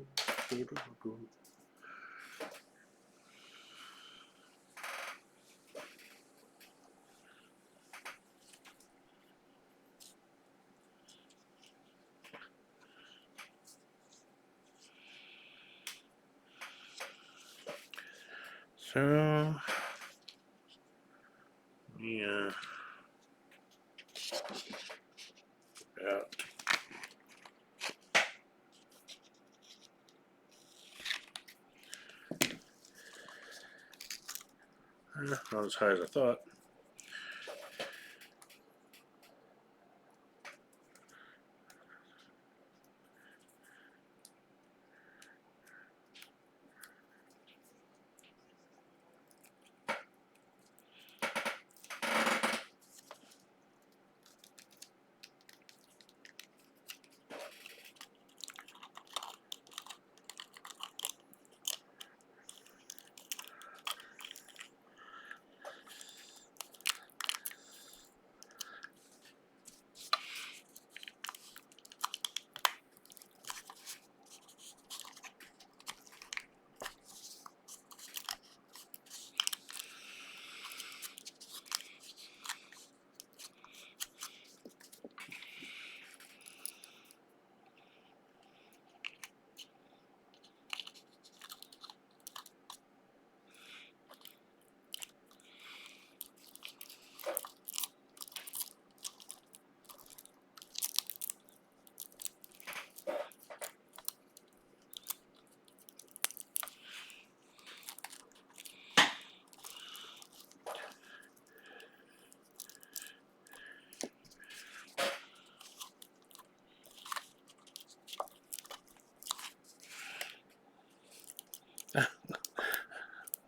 So, yeah. Not as high as I thought.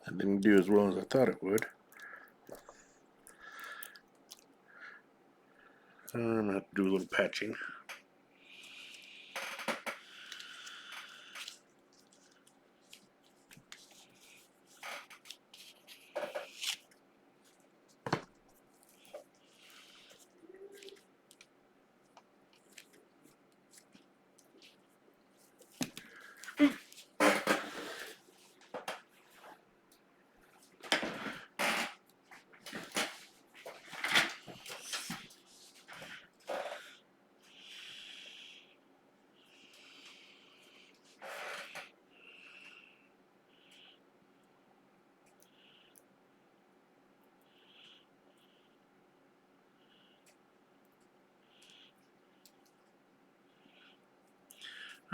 That didn't do as well as I thought it would. I'm gonna have to do a little patching.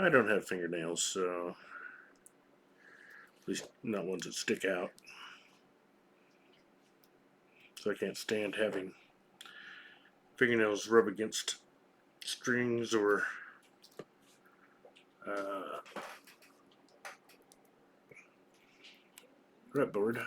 I don't have fingernails, so at least not ones that stick out. So I can't stand having fingernails rub against strings or fretboard.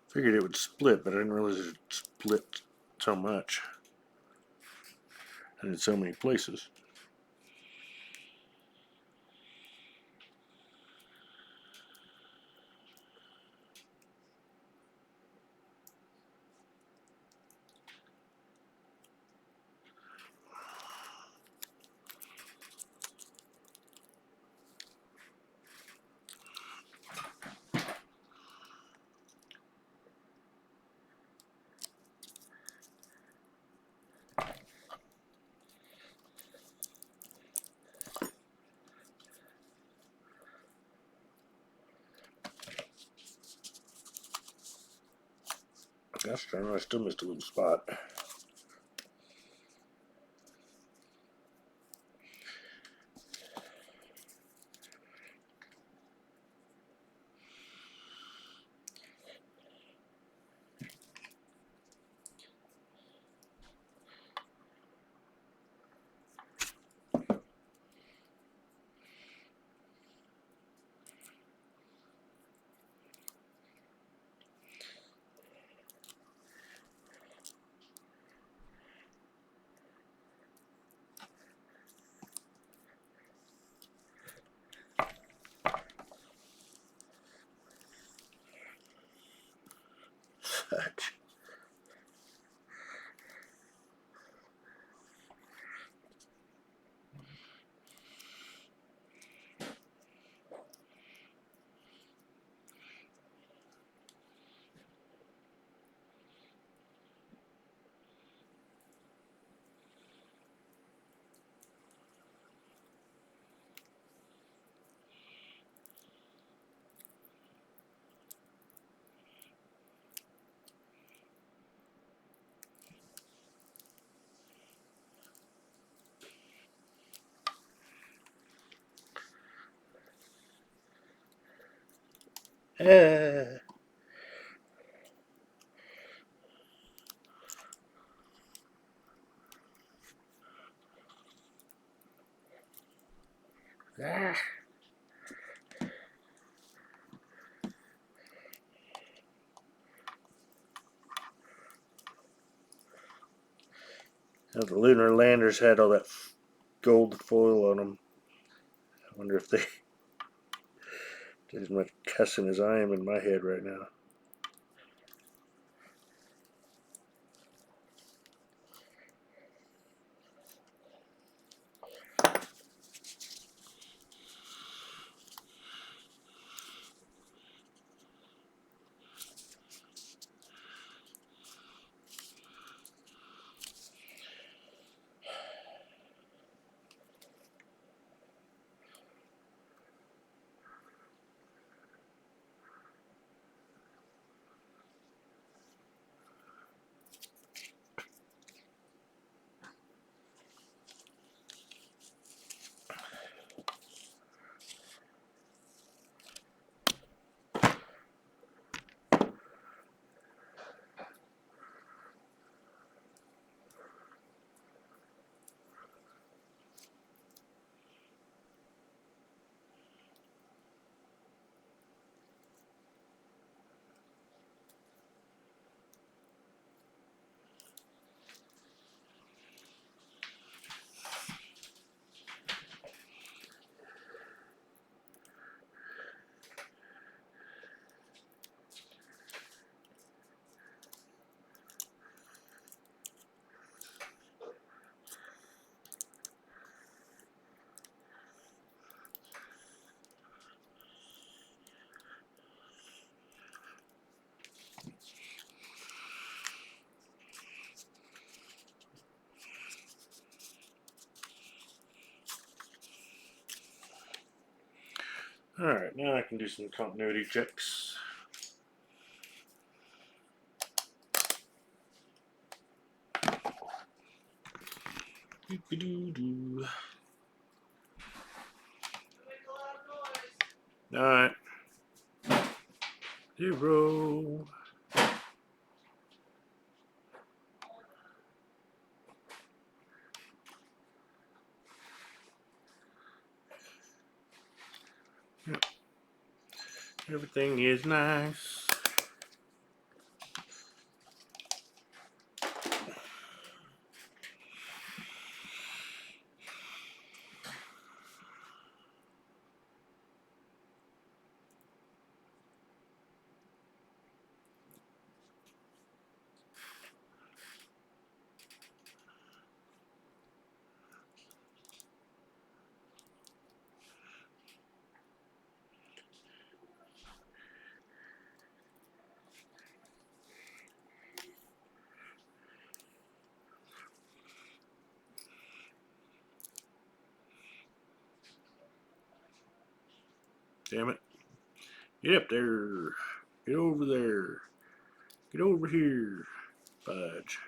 Figured it would split, but I didn't realize it would split so much and in so many places. Gosh darn it, I still missed a little spot. Such. Ah. Ah. Now the lunar landers had all that gold foil on them. I wonder if they're as much cussing as I am in my head right now. Alright, now I can do some continuity checks. You make a lot of noise. Alright. 0. Yep. Everything is nice. Damn it. Get up there. Get over there. Get over here, Fudge.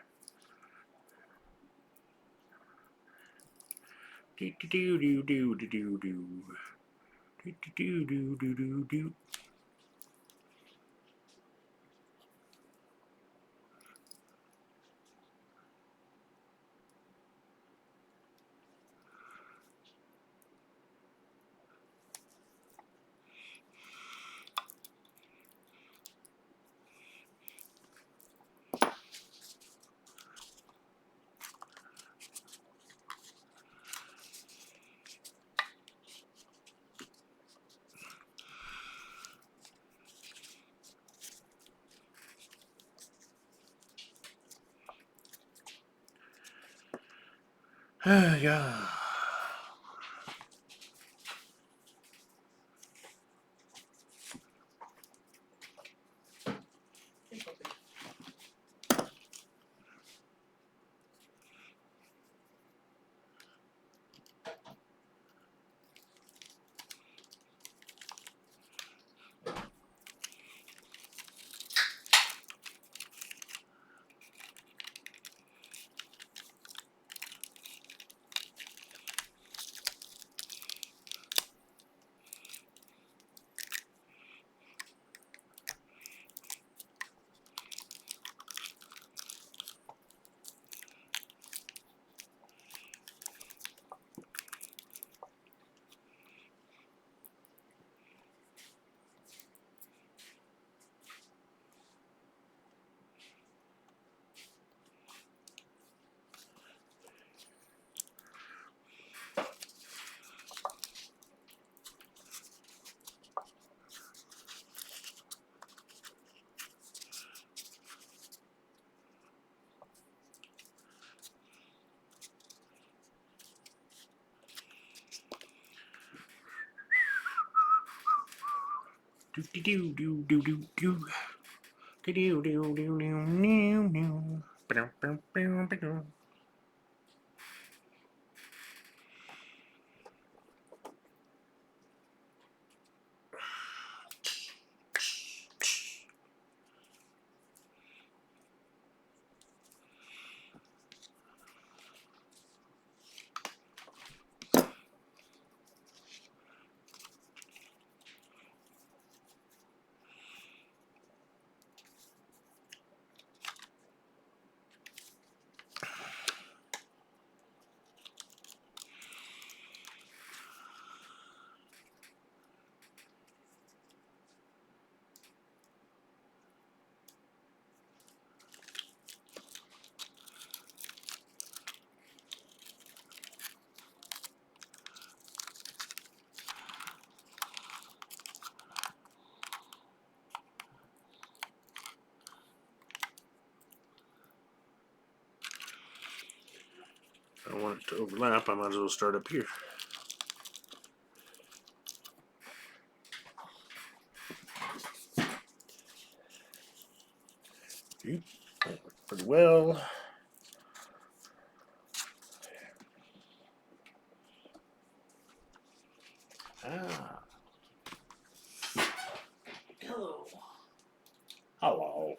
Do do do do do do do. Do do do do do do. Yeah. Hey, puppy. Do do do do do do do. Do do do do do do. Ba-dum, bum, bum, ba-dum. I don't want it to overlap. I might as well start up here. Oop, that worked pretty well. Ah, Hello. hello.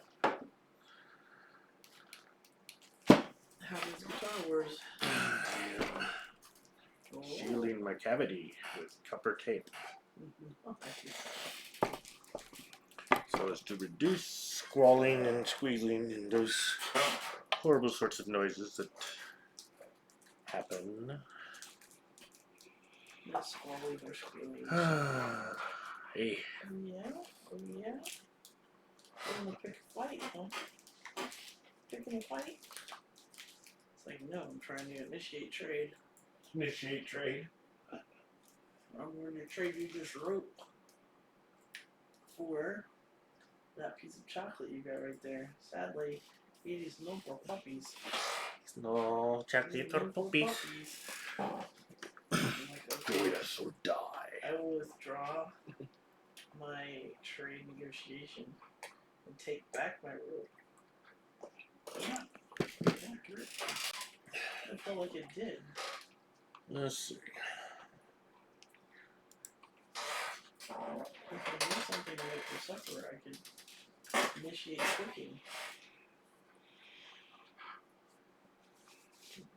How is Guitar Wars? Oh. Sealing my cavity with copper tape Oh, thank you. so as to reduce squalling and squealing and those horrible sorts of noises that happen. Not squalling or squealing. Hey, Oh yeah? Oh yeah? I'm gonna pick a fight, huh? Picking a fight? It's like, no, I'm trying to initiate trade. initiate trade. I'm going to trade you this rope for that piece of chocolate you got right there. Sadly, it is no for puppies. No chocolate or puppies. I'm like, okay, Yes, or die. I will withdraw my trade negotiation and take back my rope. Yeah, accurate. I felt like it did. Let's see. If I knew something right for supper, I could initiate cooking?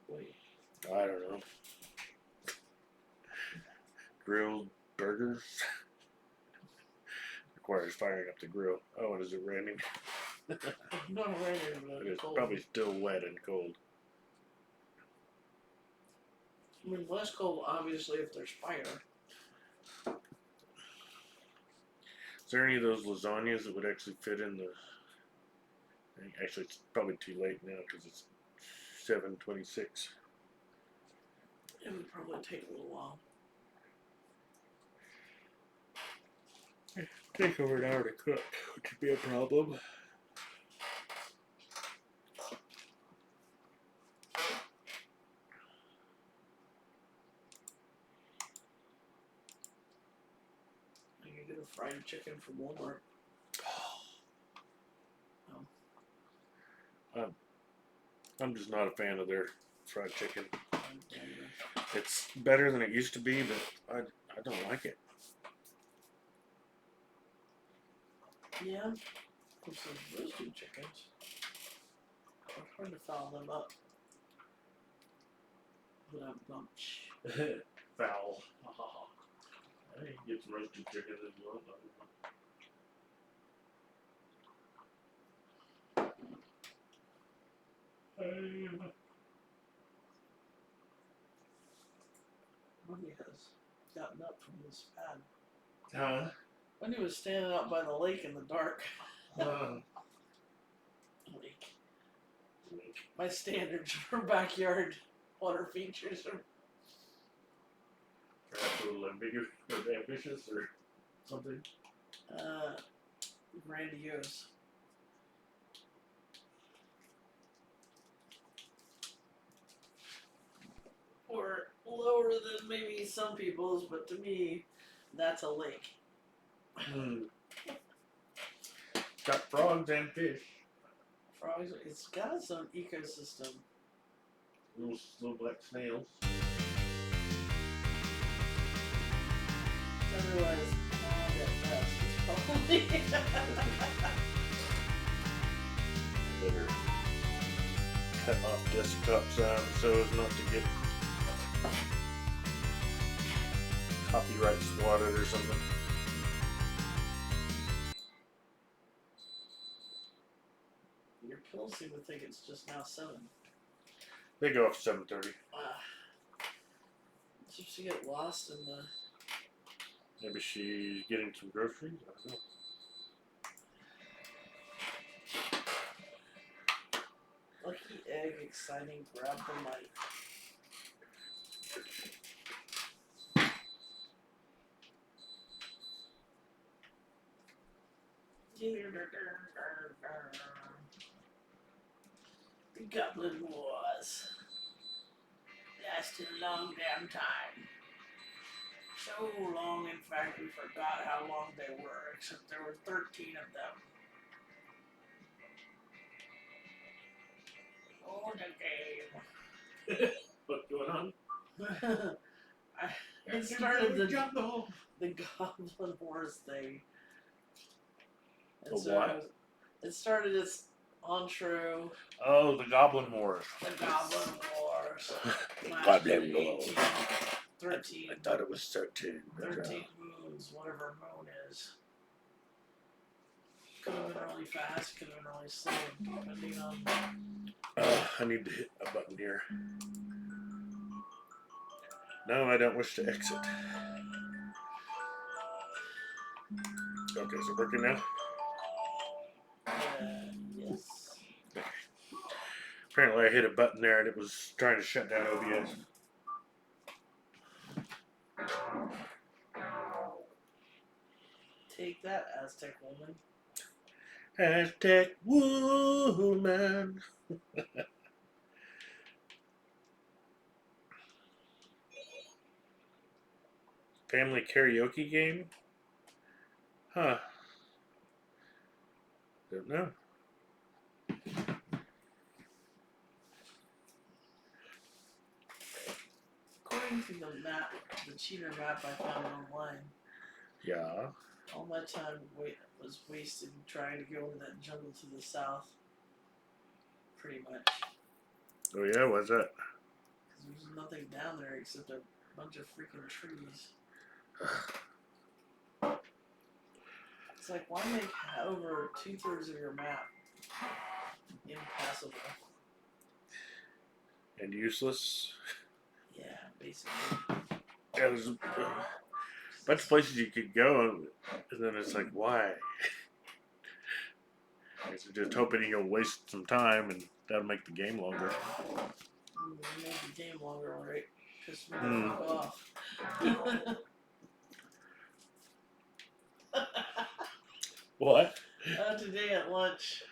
Wait. I don't know. Grilled burgers requires firing up the grill. Oh, and is it raining? Not raining, but It's cold. probably still wet and cold. I mean, less cold, obviously, if there's fire. Is there any of those lasagnas that would actually fit in the? Actually, it's probably too late now because it's 7:26. It would probably take a little while. Take over an hour to cook, which would be a problem. I can get a fried chicken from Walmart. I'm just not a fan of their fried chicken. It's better than it used to be, but I don't like it. Yeah, there's some roasted chickens. I'm trying to foul them up. Without bunch. Foul. I can get some roasted chicken as well. Money has gotten up from this pad. Huh? When he was standing out by the lake in the dark. Lake. My standards for backyard water features are Perhaps a little ambitious or something. grandiose. Or lower than maybe some people's, but to me, that's a lake. Got frogs and fish. Frogs, it's got its own ecosystem. Little black snails. I realize fog at best is probably. Better cut off desktop sound so as not to get copyright swatted or something. Your pills seem to think it's just now 7. They go off 7:30. Did she get lost in the? Maybe she's getting some groceries. I don't know. Lucky egg, exciting, grab the light. The Goblin Wars lasted a long damn time. So long, in fact, we forgot how long they were, except there were 13 of them. Oh, the game. What's going on? It started the Goblin Wars thing. And The what? It started its intro. Oh, the Goblin Wars. The Goblin Wars. Goblin Wars. 13. I thought it was 13. 13 moons, whatever moon is. Could have been really fast, could have been really slow, depending on. I need to hit a button here. No, I don't wish to exit. Okay, is it working now? Yes. Apparently I hit a button there and it was trying to shut down OBS. Take that, Aztec woman. Aztec woman. Family karaoke game? Huh. Don't know. According to the map, the cheater map I found online, Yeah. all my time was wasted trying to go into that jungle to the south. Pretty much. Oh yeah, what's that? Because there's nothing down there except a bunch of freaking trees. It's like, why make over 2/3 of your map impassable? And useless. Yeah, basically. Yeah, there's a bunch of places you could go, and then it's like, why? Guess you're just hoping you'll waste some time, and that'll make the game longer. Make the game longer, right? Piss me the fuck off. What? Today at lunch,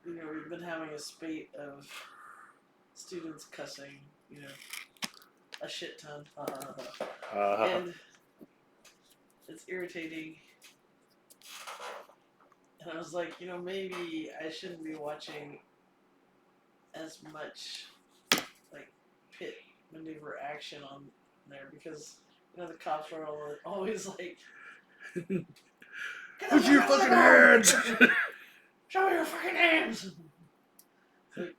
we've been having a spate of students cussing, a shit ton. And it's irritating. And I was like, maybe I shouldn't be watching as much, like, pit maneuver action on there because, the cops are always like, Put your fucking hands! Show me your fucking hands! Like,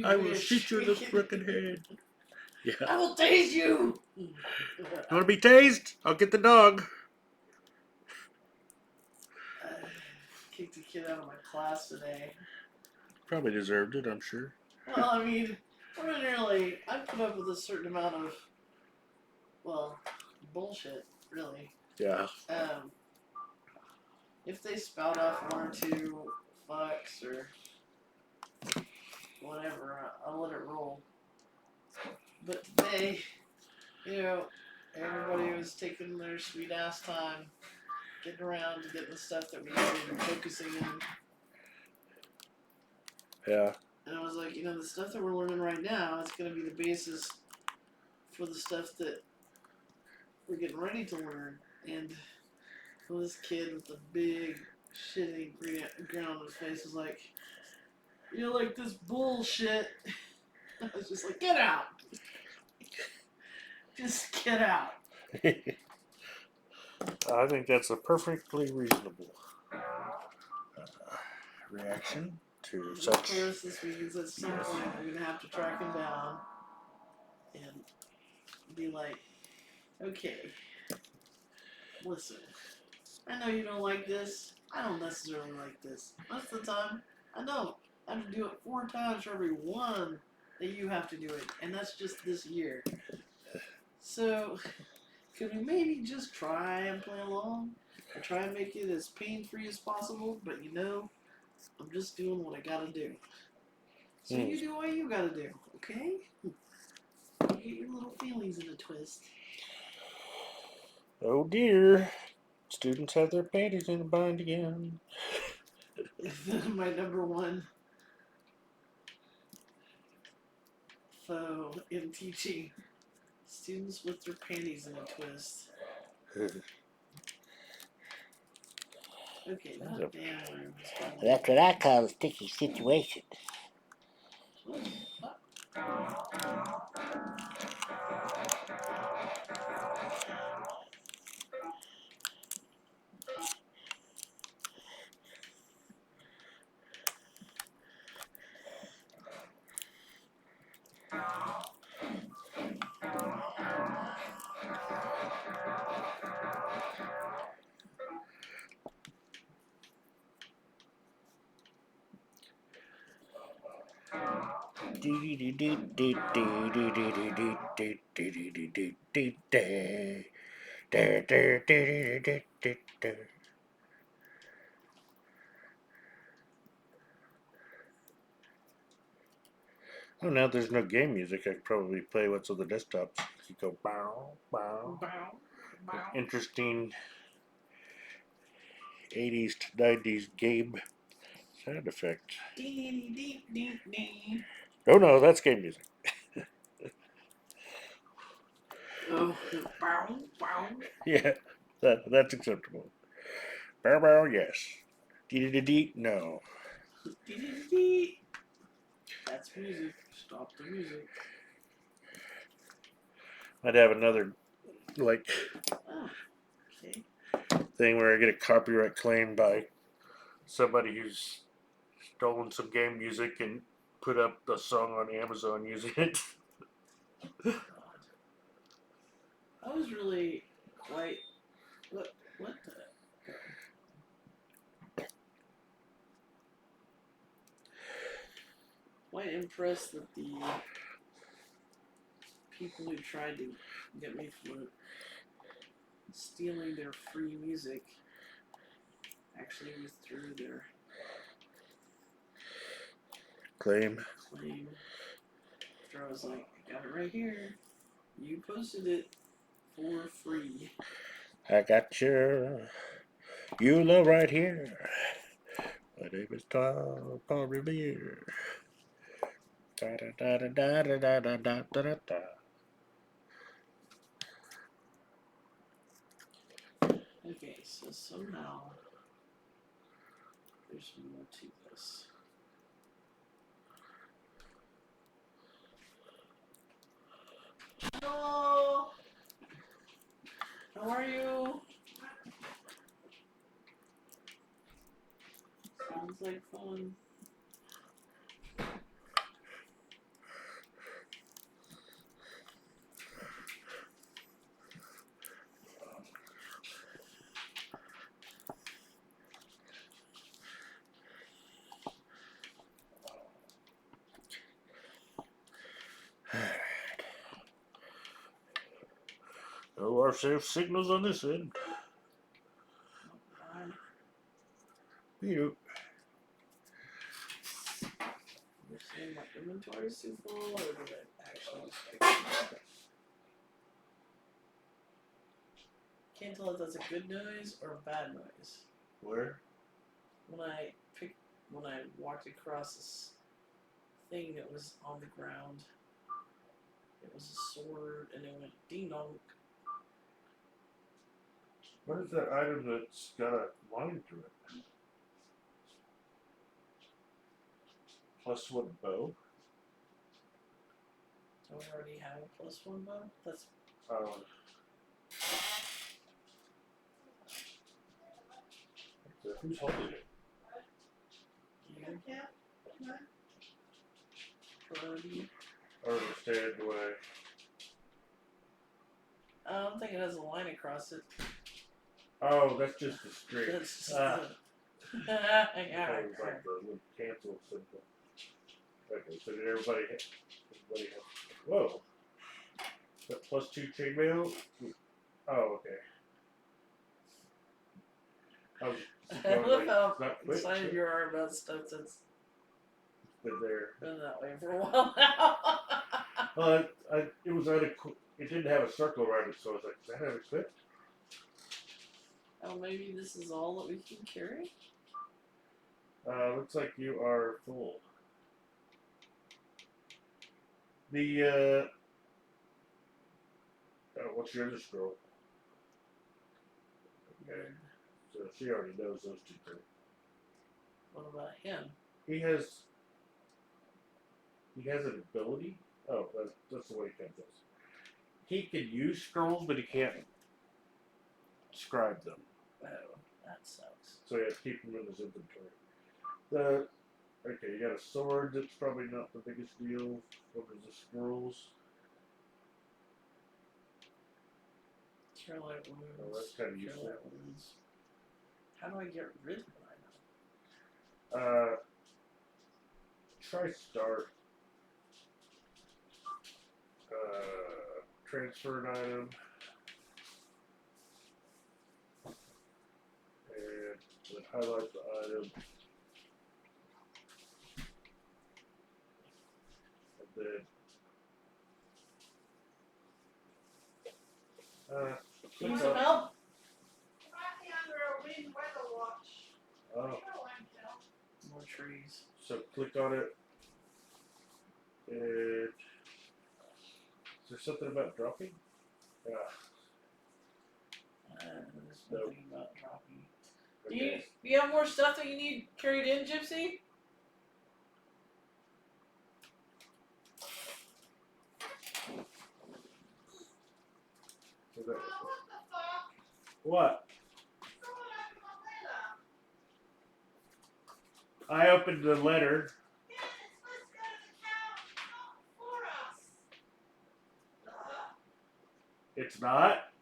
I will shoot you in the frickin' head. Yeah. I will tase you! You wanna be tased? I'll get the dog. I kicked a kid out of my class today. Probably deserved it, I'm sure. Well, I mean, ordinarily, I put up with a certain amount of, bullshit, really. Yeah. If they spout off one or two fucks or whatever, I'll let it roll. But today, everybody was taking their sweet ass time, getting around to getting the stuff that we needed and focusing in. Yeah. And I was like, the stuff that we're learning right now, it's going to be the basis for the stuff that we're getting ready to learn. And this kid with the big shitty grin on his face was like, "You like this bullshit?" I was just like, "Get out! Just get out!" I think that's a perfectly reasonable reaction to such. For us this week is at some point we're gonna have to track him down and be like, "Okay, listen. I know you don't like this. I don't necessarily like this. Most of the time, I don't. I have to do it 4 times for every one that you have to do it, and that's just this year. So, could we maybe just try and play along? Or try and make it as pain-free as possible, but I'm just doing what I gotta do. So you do what you gotta do, okay? Don't get your little feelings in a twist." Oh dear. Students have their panties in a bind again. My number one foe in teaching: students with their panties in a twist. Okay, that damn room is gone. That's what I call a sticky situation. Oh, now there's no game music. I could probably play what's on the desktops. You go bow, bow. Bow, bow. Interesting 80s to 90s game sound effect. Oh no, that's game music. Oh, bow, bow. Yeah, that's acceptable. Bow, bow, yes. Dee, no. That's music. Stop the music. I'd have another like Oh, okay. thing where I get a copyright claim by somebody who's stolen some game music and put up the song on Amazon using it. God. I was really quite. What the? Quite impressed that the people who tried to get me for stealing their free music actually withdrew their Claim. claim. After I was like, I got it right here. You posted it for free. I got your EULA right here. My name is Tom Paul Revere. Da da da da da da da da da da da. Okay, so somehow there's more to this. Hello! How are you? Sounds like fun. No RCF signals on this end. I'm You. You're saying my inventory is too full, or did it actually just fix it? Can't tell if that's a good noise or a bad noise. Where? When I walked across this thing that was on the ground, it was a sword, and it went ding dong. What is that item that's got a line through it? Plus one bow? Do I already have a +1 bow? That's Who's holding it? you. Purdy. Or stand away. I don't think it has a line across it. Oh, that's just the string. That's just Ah. the. It was like the little cancel symbol. Okay, so did everybody has. Whoa. That +2 chainmail? Oh, okay. I was I going love like, how it's not quick. excited you are about stuff that's Been there. been that way for a while now. It was it didn't have a circle around it, so I was like, does that have equipped? Oh, maybe this is all that we can carry? Looks like you are full. The, what's your other scroll? Okay. So she already knows those two things. What about him? He has an ability. Oh, that's the way he comes. He can use scrolls, but he can't scribe them. Oh, that sucks. So he has to keep them in his inventory. Okay, you got a sword that's probably not the biggest deal. What are the scrolls? Carolite wounds. Oh, that's kind of useful. Carolite wounds. How do I get rid of an item? Try start. Transfer an item. And then highlight the item. And then Can you some help? Oh, More trees. so click on it. And is there something about dropping? Yeah. There's Nope. nothing about dropping. Okay. Do you have more stuff that you need carried in, Gypsy? that? What? I opened the letter. It's not?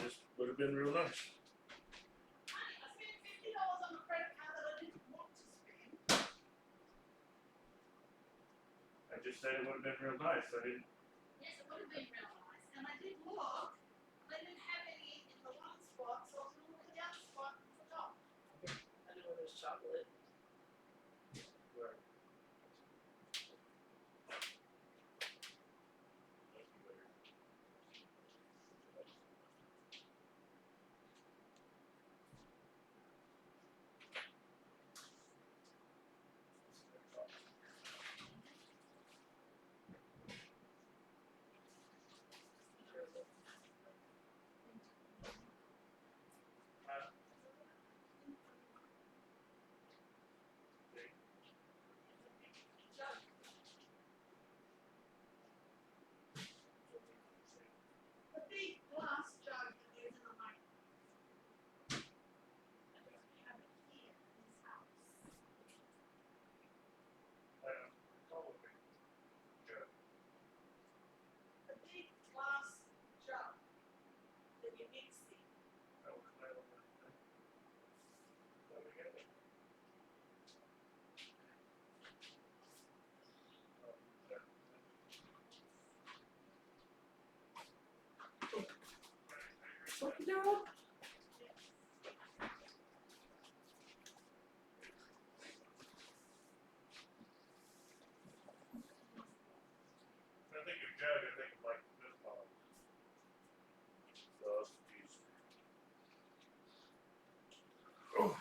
This would have been real nice. I just said it would have been real nice. I didn't. Yes, it would have been real nice. And I did look. They didn't have any in the one spot, so I was going to look at the other spot and forgot. I know there's chocolate. The big glass jug that goes in the microwave. I don't have it here in this house. The big glass jug that you mix in. What you doing? I think of jug, I think of like this bottle. So that's confusing. Oh.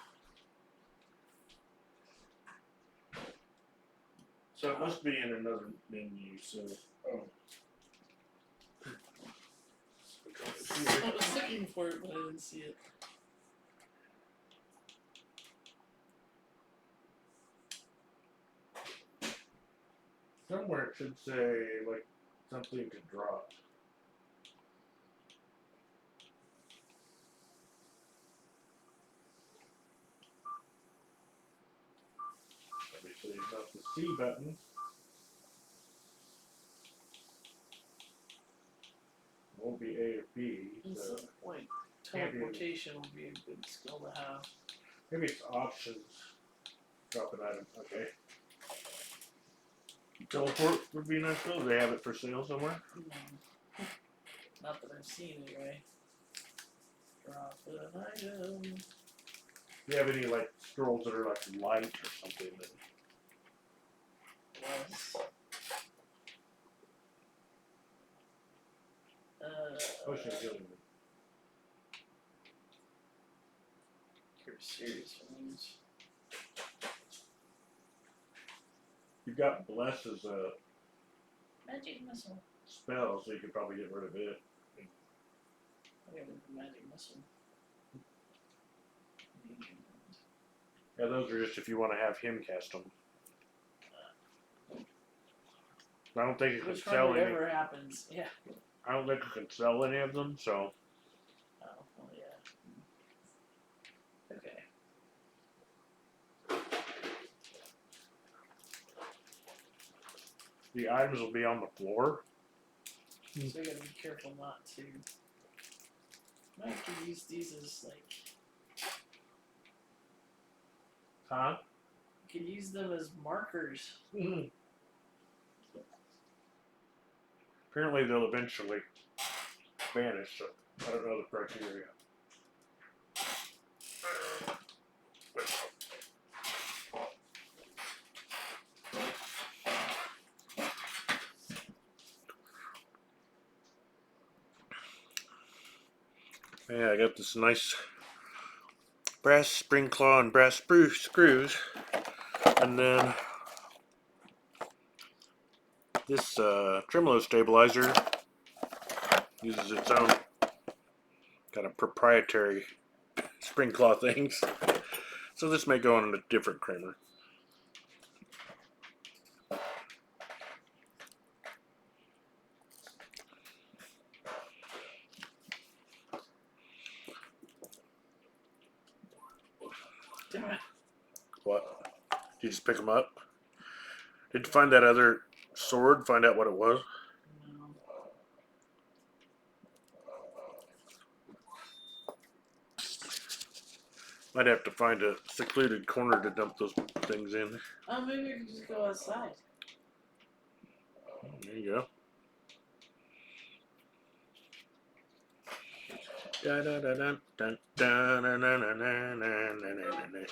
So it must be in another menu, so. Oh. I was looking for it, but I didn't see it. Somewhere it should say like something to drop. Obviously it's not the C button. Won't be A or B. At So some point, Can't be. teleportation would be a good skill to have. maybe it's options. Drop an item. Okay. Teleport would be nice though. They have it for sale somewhere. Not that I've seen anyway. Drop an item. Do you have any like scrolls that are like light or something that Was. potion healing? Cure serious wounds. You've got bless as a Magic missile. spell, so you could probably get rid of it. I got rid of magic missile. Yeah, those are just if you want to have him cast them. I don't think it can Which sell hardly any. ever happens. Yeah. I don't think it can sell any of them. So Oh, well, yeah. Okay. the items will be on the floor. So you gotta be careful not to. I could use these as like. Huh? You could use them as markers. Mm-hmm. Apparently they'll eventually vanish. So I don't know the criteria. Yeah, I got this nice brass spring claw and brass screws, and then this tremolo stabilizer uses its own kind of proprietary spring claw things. So this may go on a different Kramer. Damn it. What? Did you just pick them up? Did you find that other sword? Find out what it was? No. Might have to find a secluded corner to dump those things in. Oh, maybe we could just go outside. There you go. Da da da da da da da da da da da.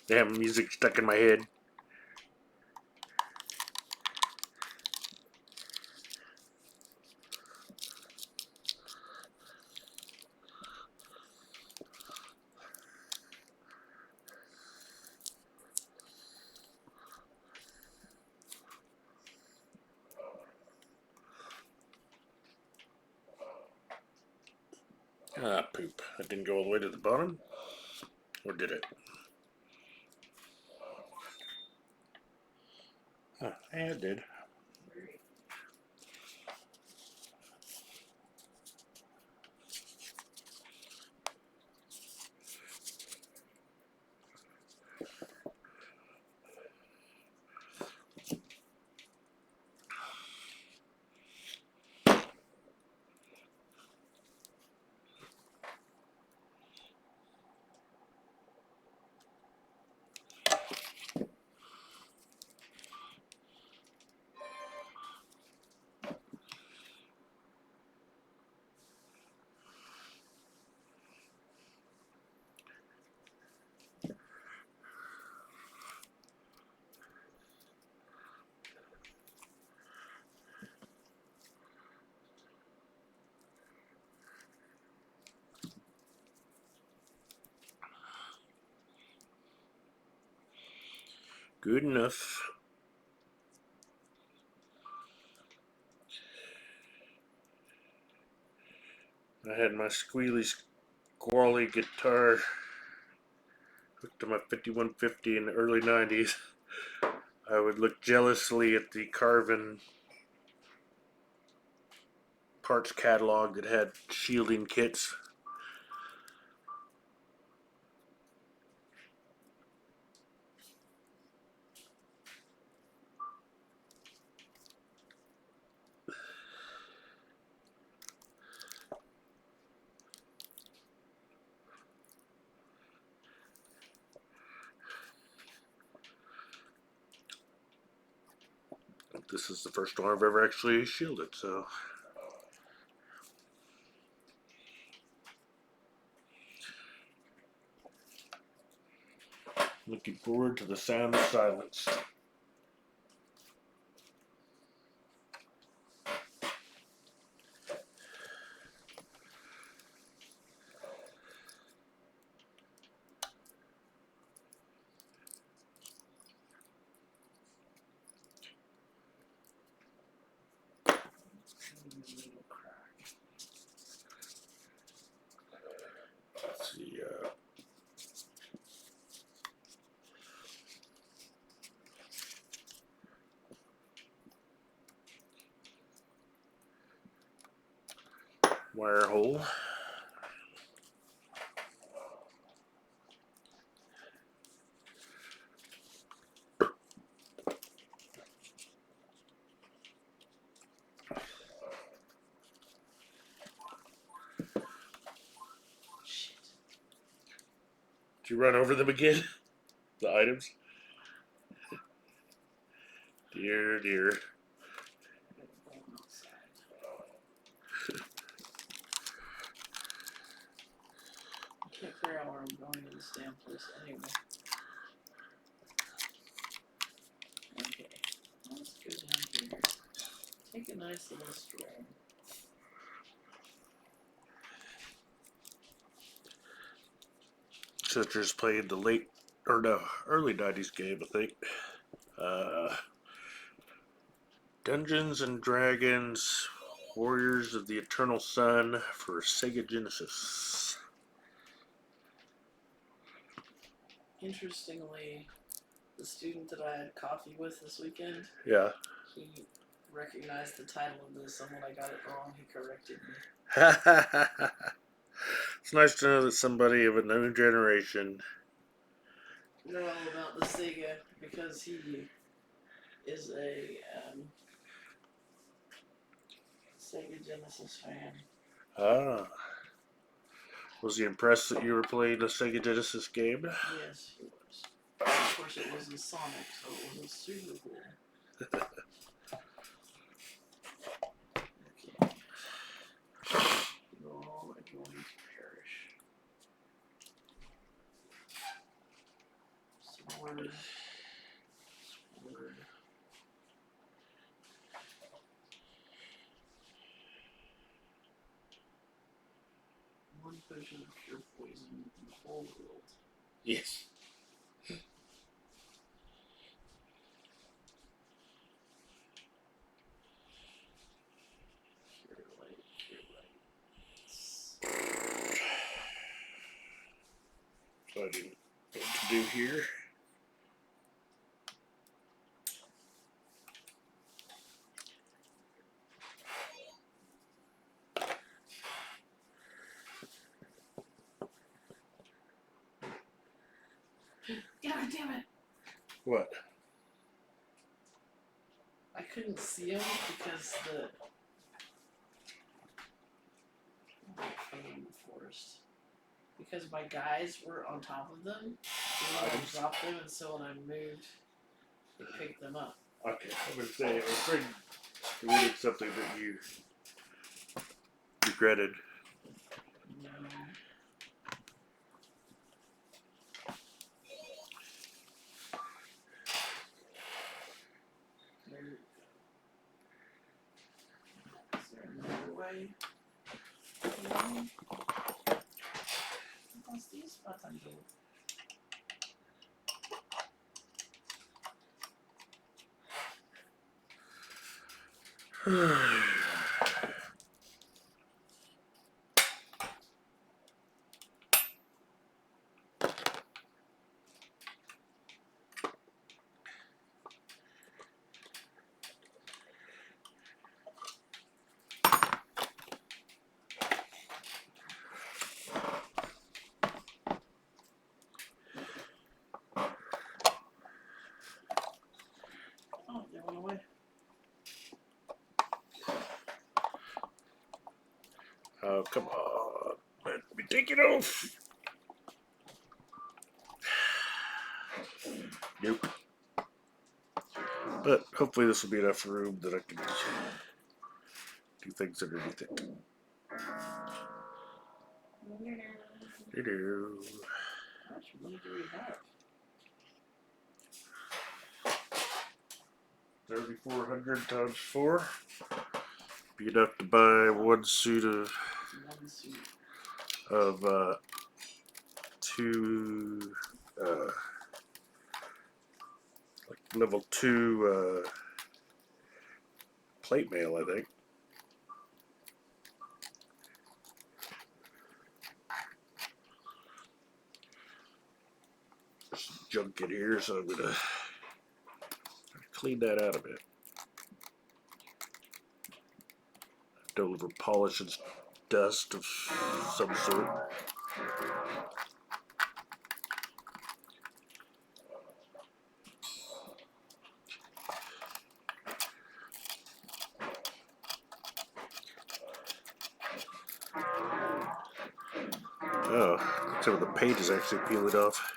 Damn, music stuck in my head. Ah, poop. That didn't go all the way to the bottom? Or did it? Huh, yeah, it did. Good enough. I had my squealy, squally guitar hooked to my 5150 in the early 90s. I would look jealously at the Carvin parts catalog that had shielding kits. This is the first one I've ever actually shielded, so. Looking forward to the sound of silence. Little crack. Let's see, wire hole. Shit. Did you run over them again? The items? Dear, dear. Gotta go outside. I can't figure out where I'm going in this damn place anyway. Okay, let's go down here. Take a nice little stroll. Sisters played the late, or no, early 90s game, I think. Dungeons and Dragons, Warriors of the Eternal Sun for Sega Genesis. Interestingly, the student that I had coffee with this weekend, Yeah. he recognized the title of this, and when I got it wrong, he corrected me. It's nice to know that somebody of a new generation. Know all about the Sega because he is a Sega Genesis fan. Was he impressed that you were playing a Sega Genesis game? Yes, he was. Of course, it was in Sonic, so it was super cool. Okay. You're all going to perish. Sword. Sword. One potion of pure poison in the whole world. Yes. Pure light, pure light. So I didn't know what to do here. God damn it! What? I couldn't see him because the forest. Because my guys were on top of them, and I dropped them, and so when I moved, it picked them up. Okay, I would say I was afraid you reading something that you regretted. No. Is there another way? No. What's these buttons do? Oh, they went away. Oh, come on. Let me take it off. Nope. But hopefully this will be enough room that I can do things underneath it. Hello. How much money do we have? 3,400 times 4. Be enough to buy one suit One suit. of 2 like level 2 plate mail, I think. There's some junk in here, so I'm gonna clean that out a bit. Don't over polish and dust of some sort. Oh, some of the paint is actually peeling off.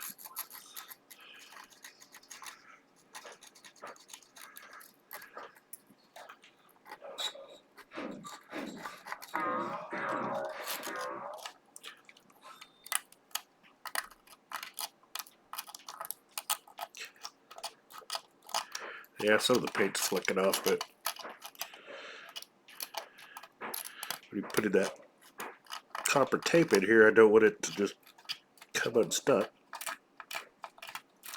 Yeah, some of the paint's flicking off, but when you put in that copper tape in here, I don't want it to just come unstuck.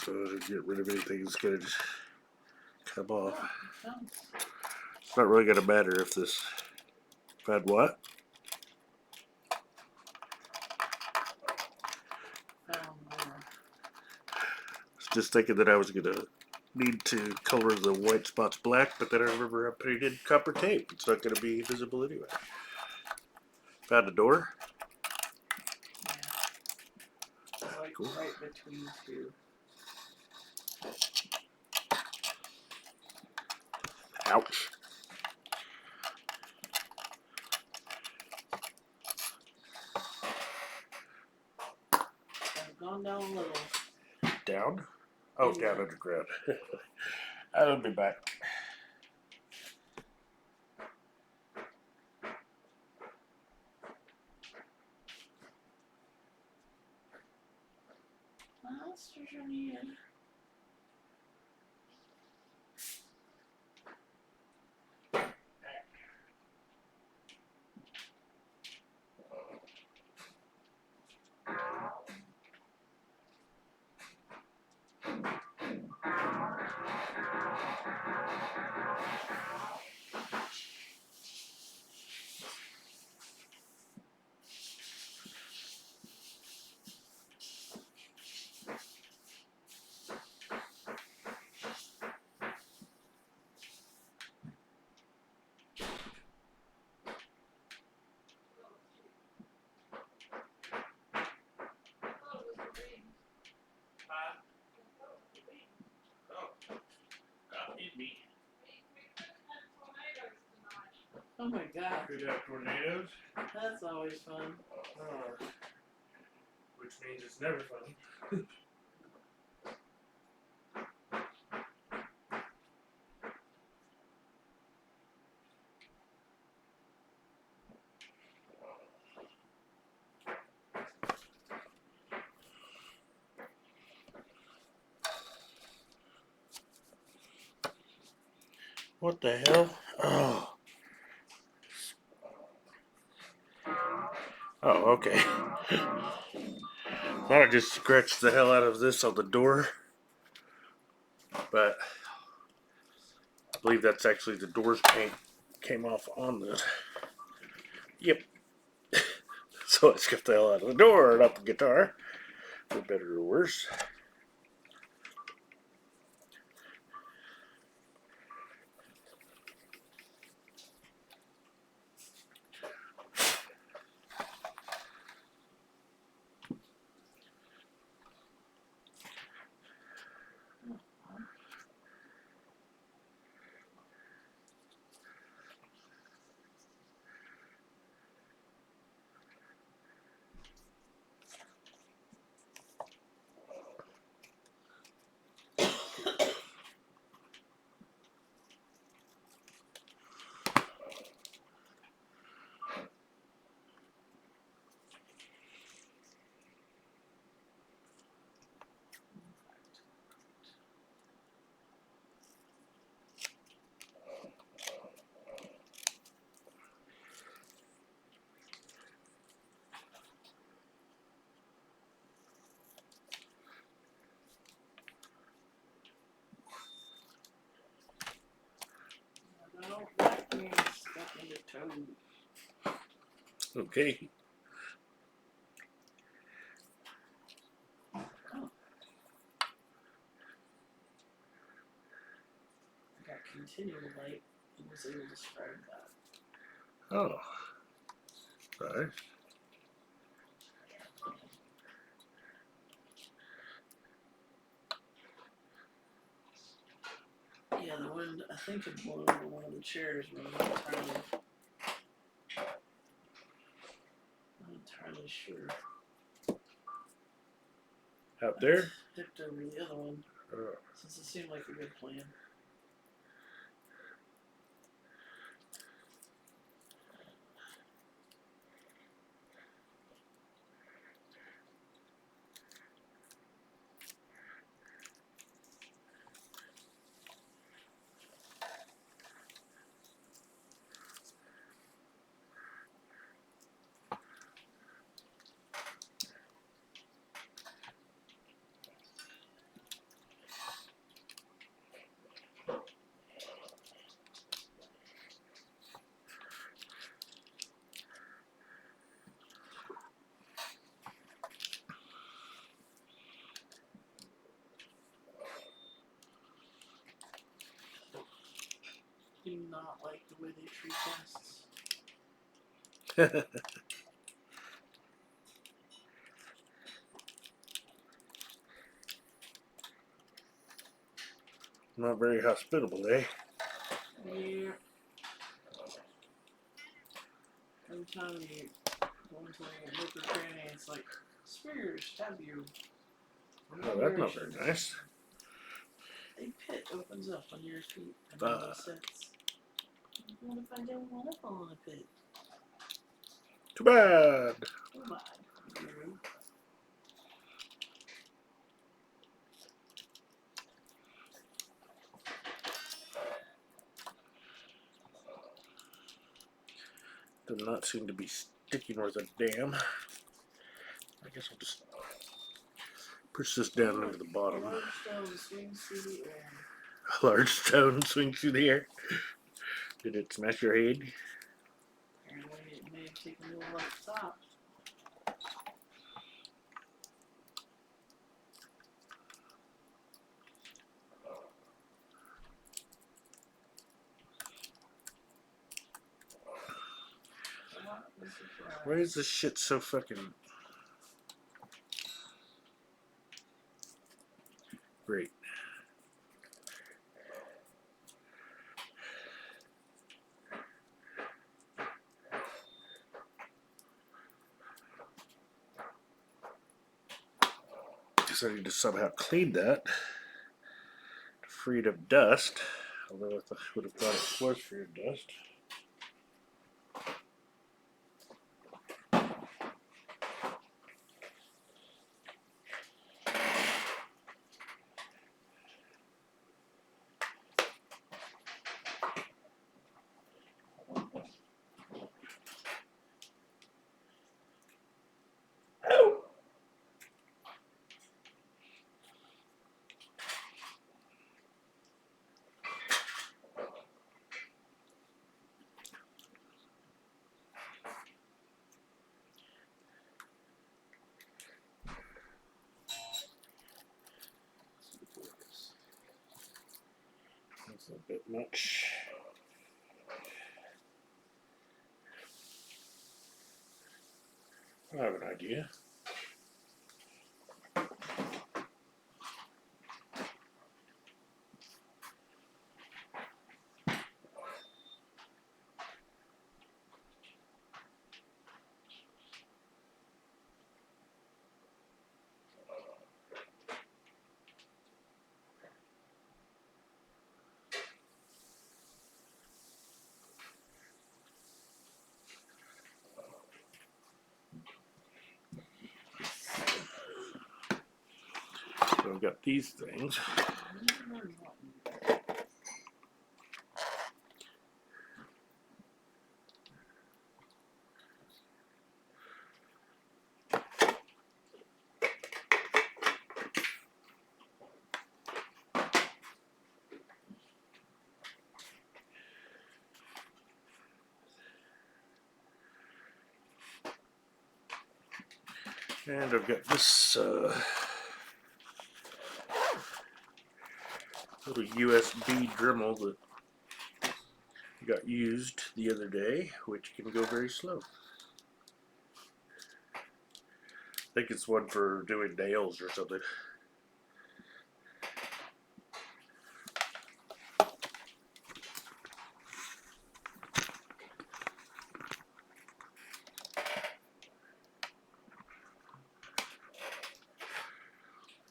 So to get rid of anything that's gonna just come off. It's not really gonna matter if this. If I had what? Found more. I was just thinking that I was gonna need to color the white spots black, but then I remember I'm putting in copper tape. It's not gonna be visible anyway. Found a door. Yeah. It's like Cool. right between two. Ouch. I've gone down a little. Down? Oh, Yeah. down underground. I'll be back. Monsters are needed. Oh my god. Could have tornadoes. That's always fun. Which means it's never fun. What the hell? Oh. Oh, okay. Thought I just scratched the hell out of this on the door. But I believe that's actually the door's paint came off on the. Yep. So I skipped the hell out of the door and up the guitar, for better or worse. I don't like being stuck in the toe. Okay. I got continual light and was able to describe that. Oh. Nice. Yeah, the wind, I think it blew over one of the chairs, but I'm not entirely sure. Out there? Tipped over the other one, Oh. since it seemed like a good plan. Do not like the way they treat guests. Not very hospitable, eh? Yeah. Every time you go into a liquor cranny, it's like, Spears, have you? Oh, that's not very nice. A pit opens up under your feet and then it sets. What if I don't want to fall in a pit? Too bad. Too bad. Guru. Does not seem to be sticking worth a damn. I guess I'll just push this down into the bottom. A large stone swings through the air. A large stone swings through the air. Did it smash your head? Apparently, it may have taken a little off the top. Why is this shit so fucking great? Guess I need to somehow clean that. Freed of dust. Although I would have thought it was free of dust. It's a bit much. I have an idea. So I've got these things. And I've got this little USB Dremel that got used the other day, which can go very slow. I think it's one for doing nails or something.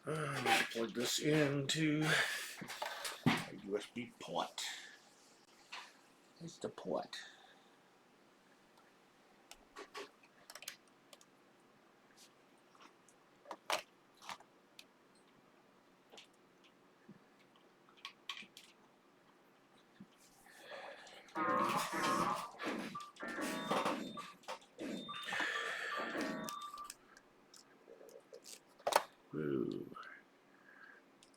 Let's plug this into a USB port. It's the port. Ooh.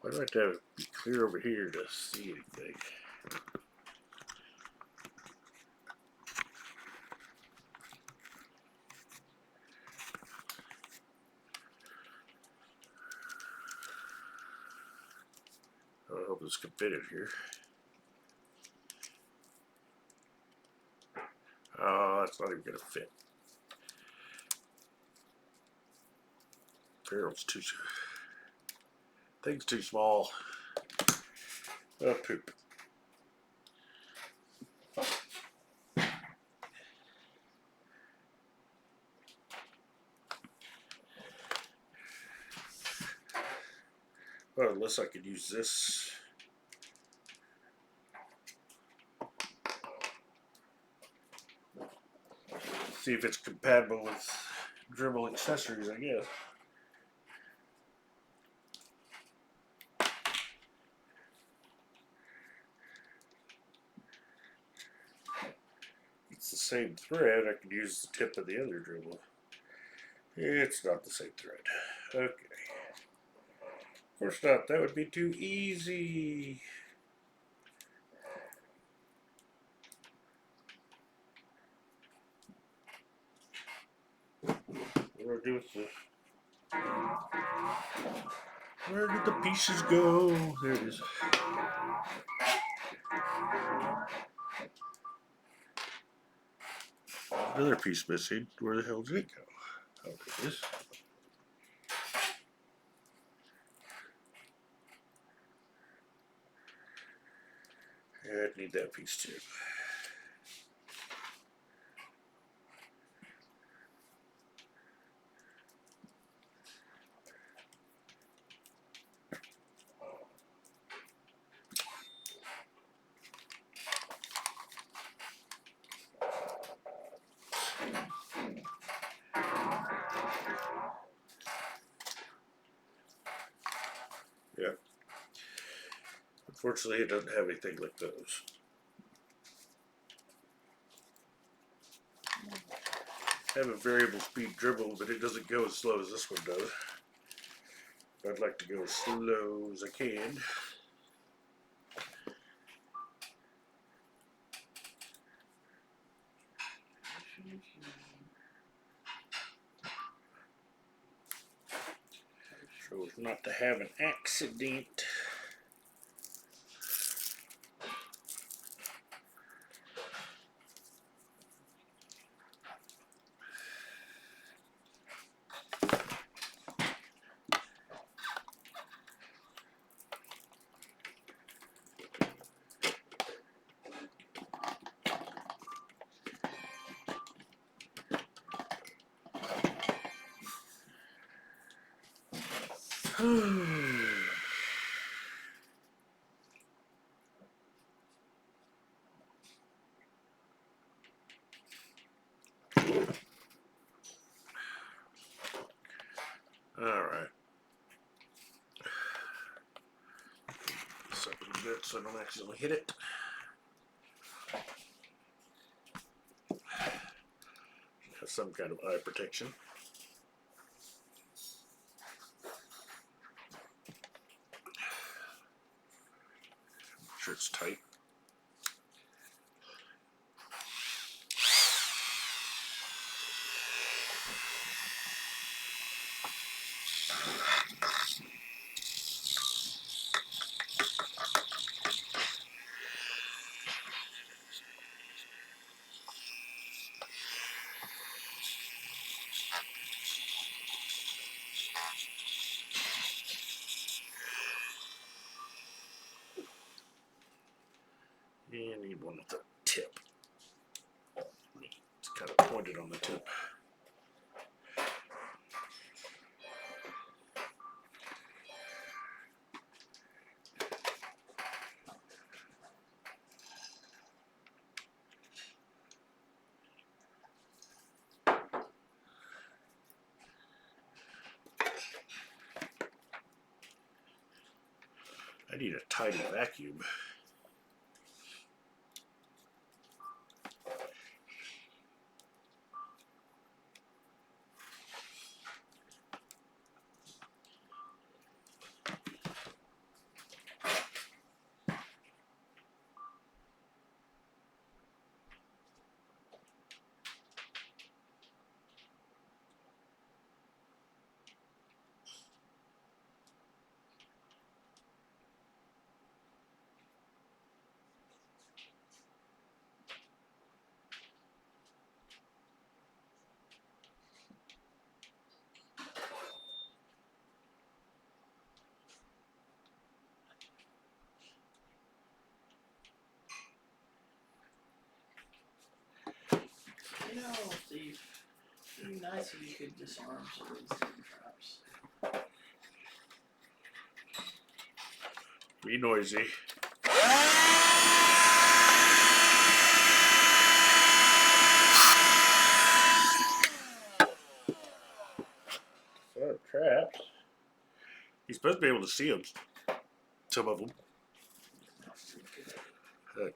Why do I have to be clear over here to see anything? I hope this can fit in here. Oh, that's not even gonna fit. Barrel's too. Thing's too small. Oh, poop. Well, unless I could use this. See if it's compatible with Dremel accessories, I guess. It's the same thread. I could use the tip of the other Dremel. It's not the same thread. Okay. Of course not. That would be too easy. What do I do with this? Where did the pieces go? There it is. Another piece missing. Where the hell did it go? Oh, there it is. Yeah, I'd need that piece too. Yeah. Unfortunately, it doesn't have anything like those. I have a variable speed dribble, but it doesn't go as slow as this one does. I'd like to go as slow as I can. So as not to have an accident. Alright. Suck a little bit so I don't accidentally hit it. Have some kind of eye protection. Make sure it's tight. And I need one with a tip. It's kind of pointed on the tip. I need a tidy vacuum. You know, Steve, it'd be nice if you could disarm some of these damn traps. Be noisy. So, traps. You're supposed to be able to see them. Some of them. Okay.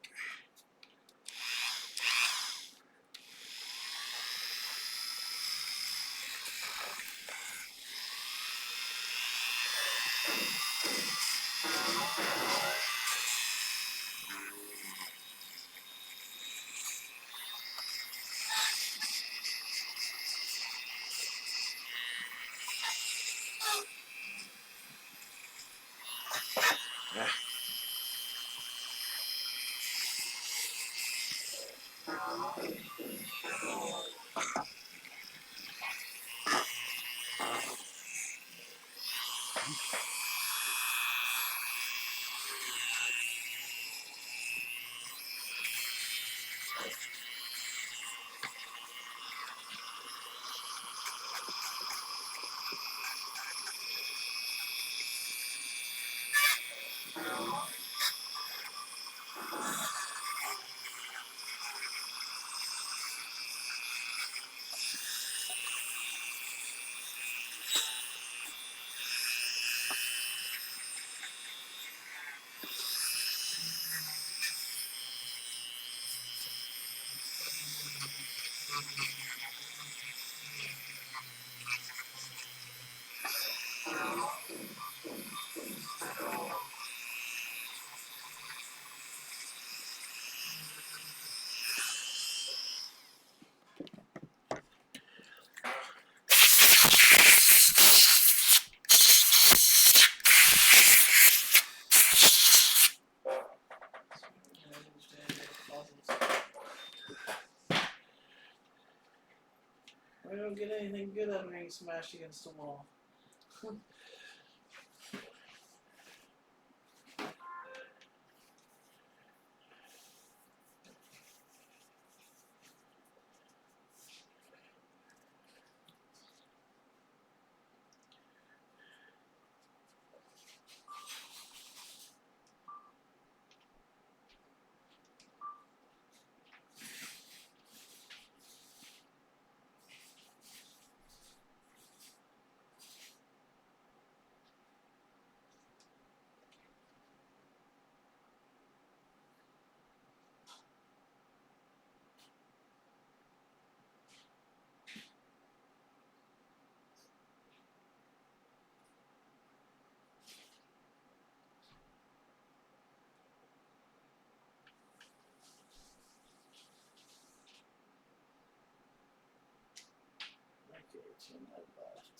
We don't get anything good out of being smashed against the wall. That's when I left.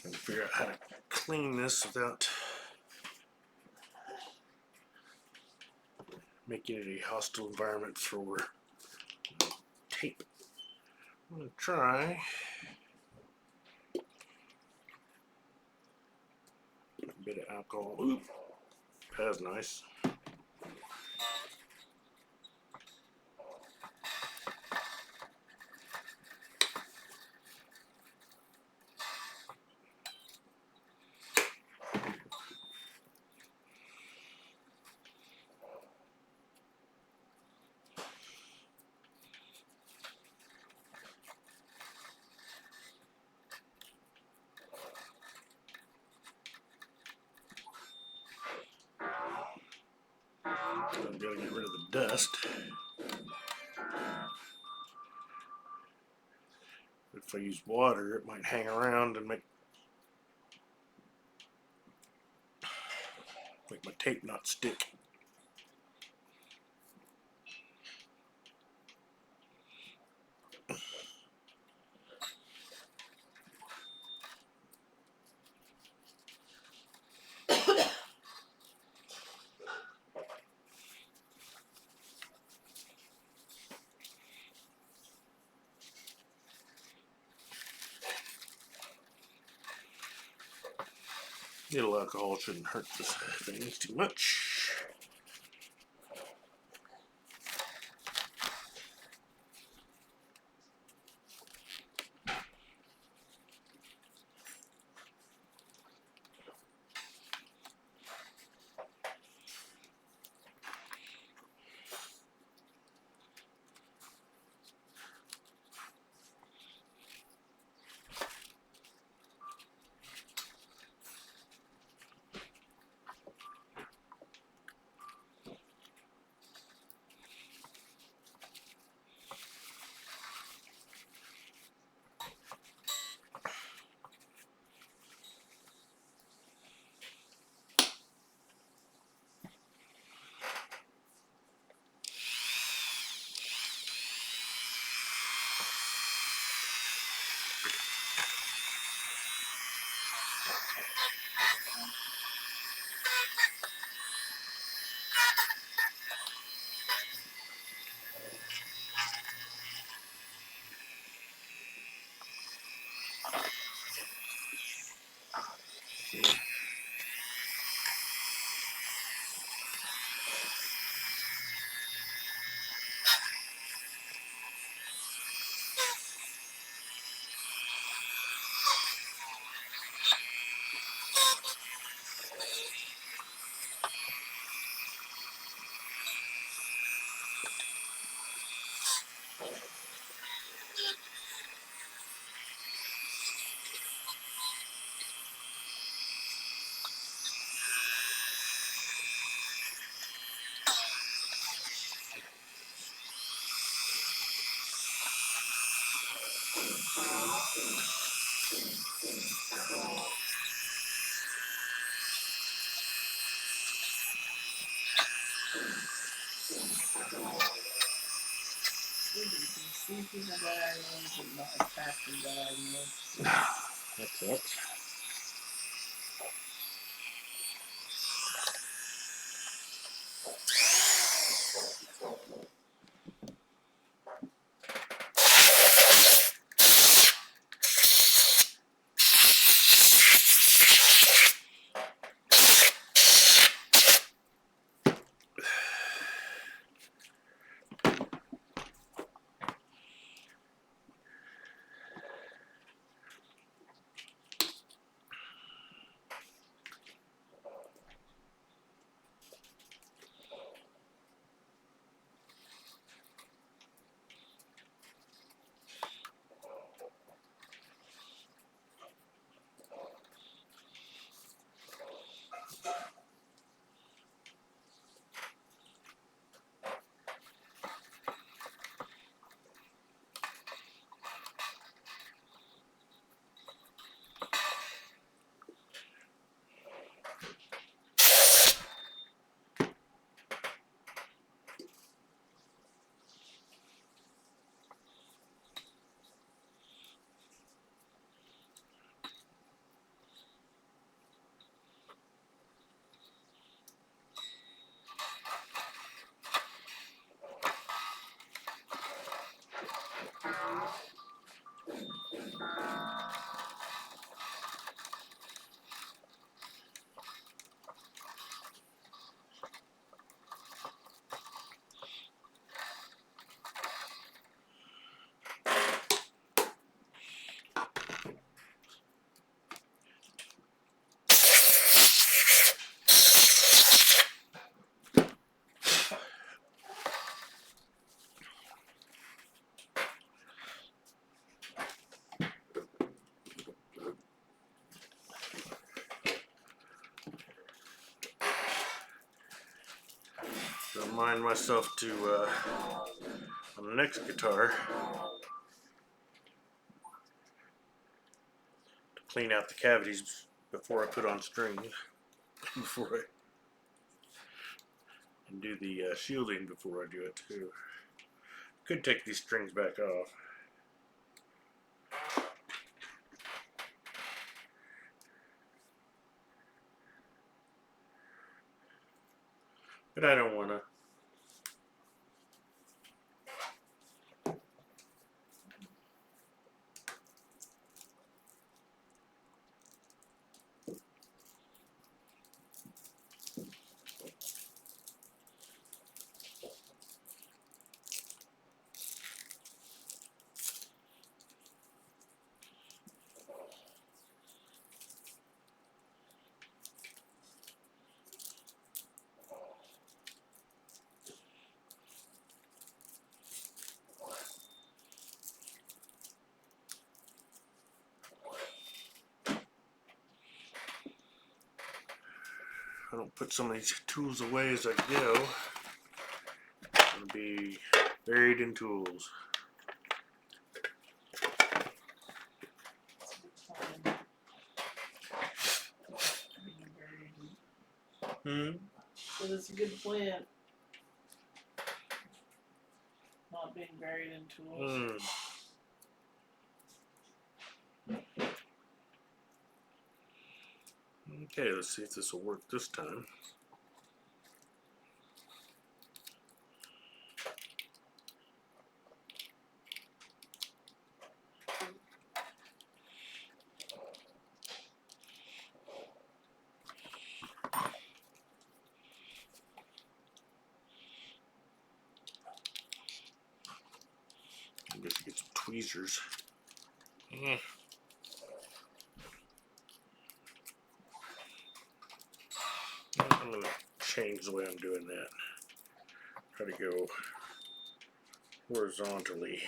Trying to figure out how to clean this without making it a hostile environment for tape. I'm gonna try a bit of alcohol. Ooh, that's nice. I've got to get rid of the dust. If I use water, it might hang around and make my tape not stick. A little alcohol shouldn't hurt this thing too much. Sleeping diagonals and not attacking diagonals. That's it. remind myself to, on the next guitar, to clean out the cavities before I put on strings, before I, and do the shielding before I do it too. Could take these strings back off. But I don't want to. I don't put some of these tools away as I go. I'll be buried in tools. So that's a good plan. Not being buried in tools. Okay, let's see if this will work this time. I guess get some tweezers. I'm going to change the way I'm doing that. Try to go horizontally.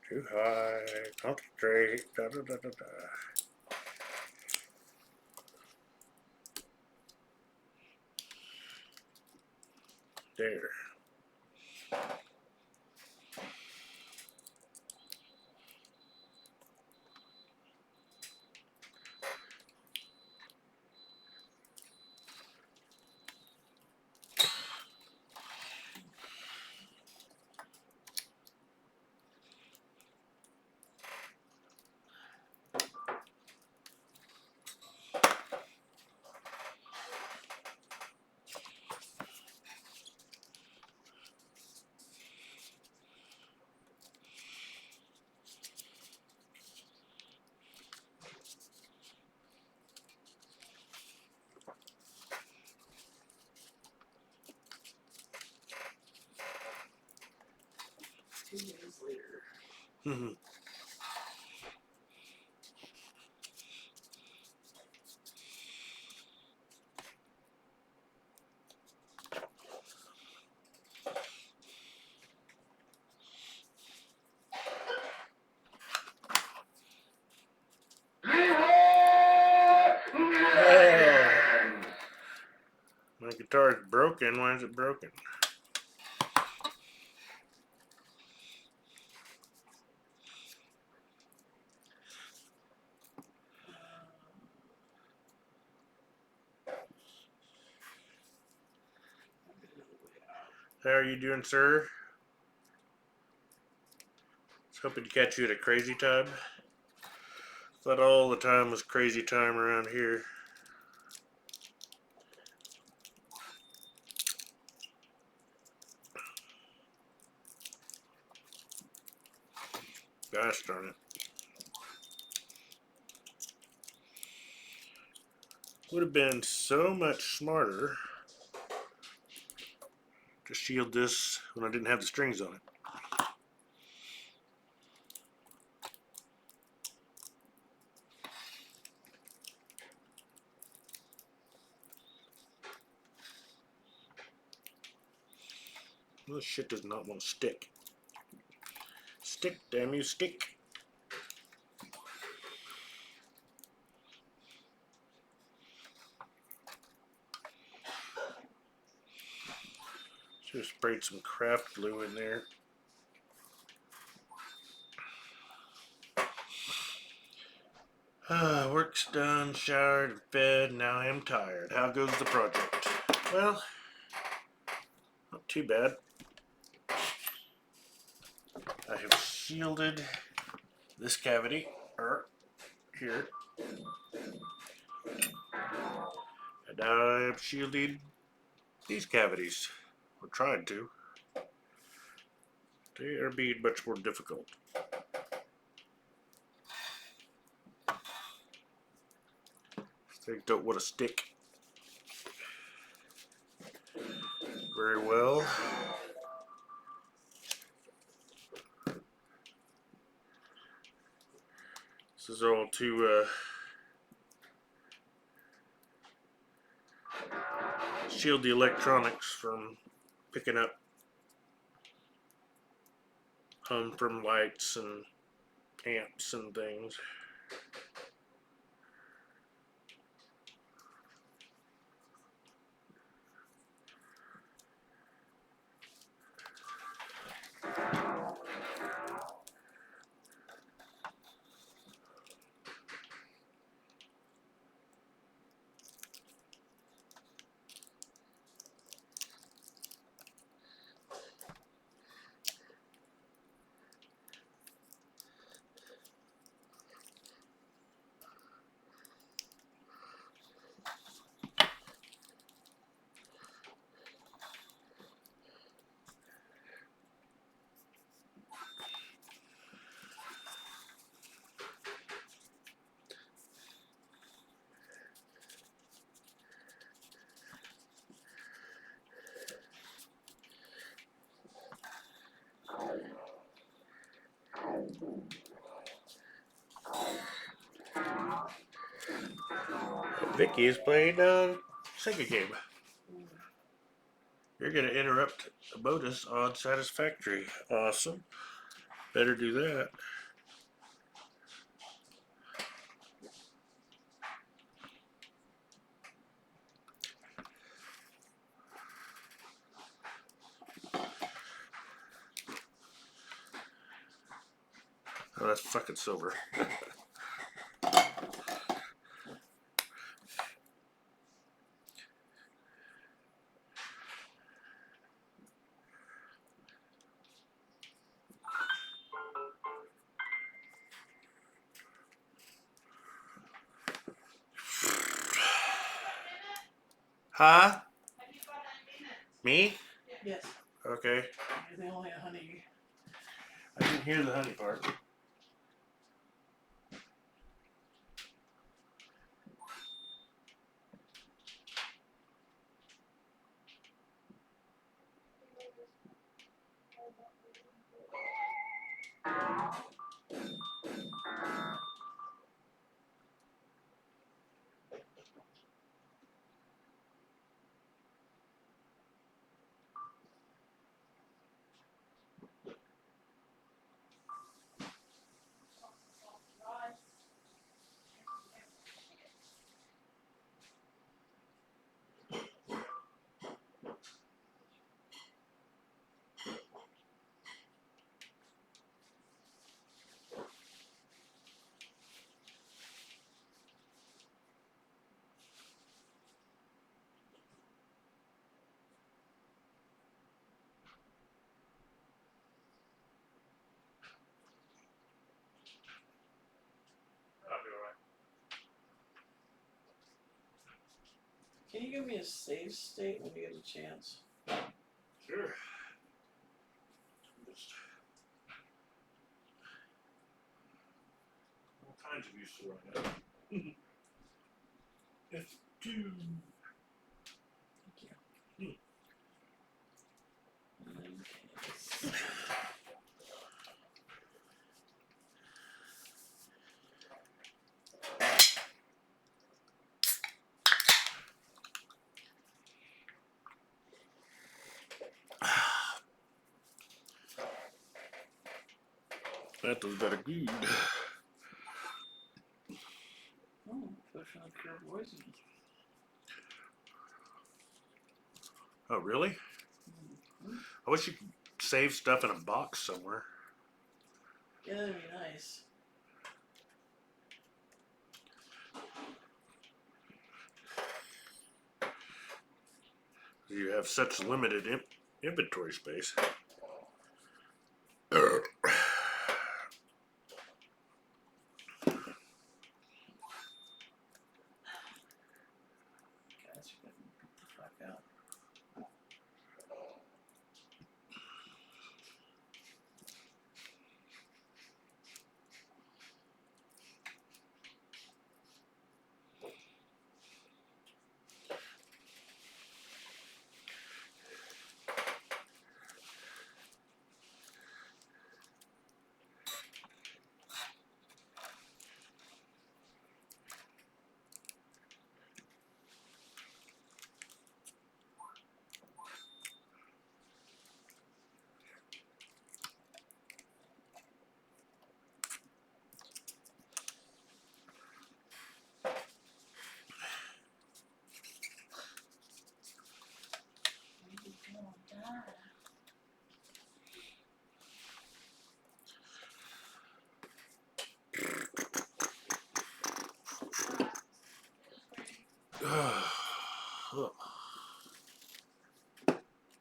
Too high, concentrate, da da da da da. There. Years later. My guitar is broken. Why is it broken? How are you doing, sir? I was hoping to catch you at a crazy time. Thought all the time was crazy time around here. Gosh darn it. Would have been so much smarter to shield this when I didn't have the strings on it. This shit does not want to stick. Stick, damn you, stick. Just sprayed some craft glue in there. Work's done, showered, and fed. Now I am tired. How goes the project? Well, not too bad. I have shielded this cavity, or here, and now I have shielded these cavities. Or tried to. They are being much more difficult. Things don't want to stick very well. This is all to shield the electronics from picking up from lights and amps and things. Vicky is playing a Sega game. You're gonna interrupt the bonus on Satisfactory. Awesome. Better do that. Oh, that's fucking silver. Huh? Me? Yes. Okay. You're the only honey. I didn't hear the honey part. Can you give me a save state when you get a chance? Sure. Just all kinds of useful right now. F2. Thank you. Okay. That was better good. Oh, push on pure poison. Oh, really? I wish you could save stuff in a box somewhere. Yeah, that'd be nice. You have such limited inventory space. Guys are getting beat the fuck out.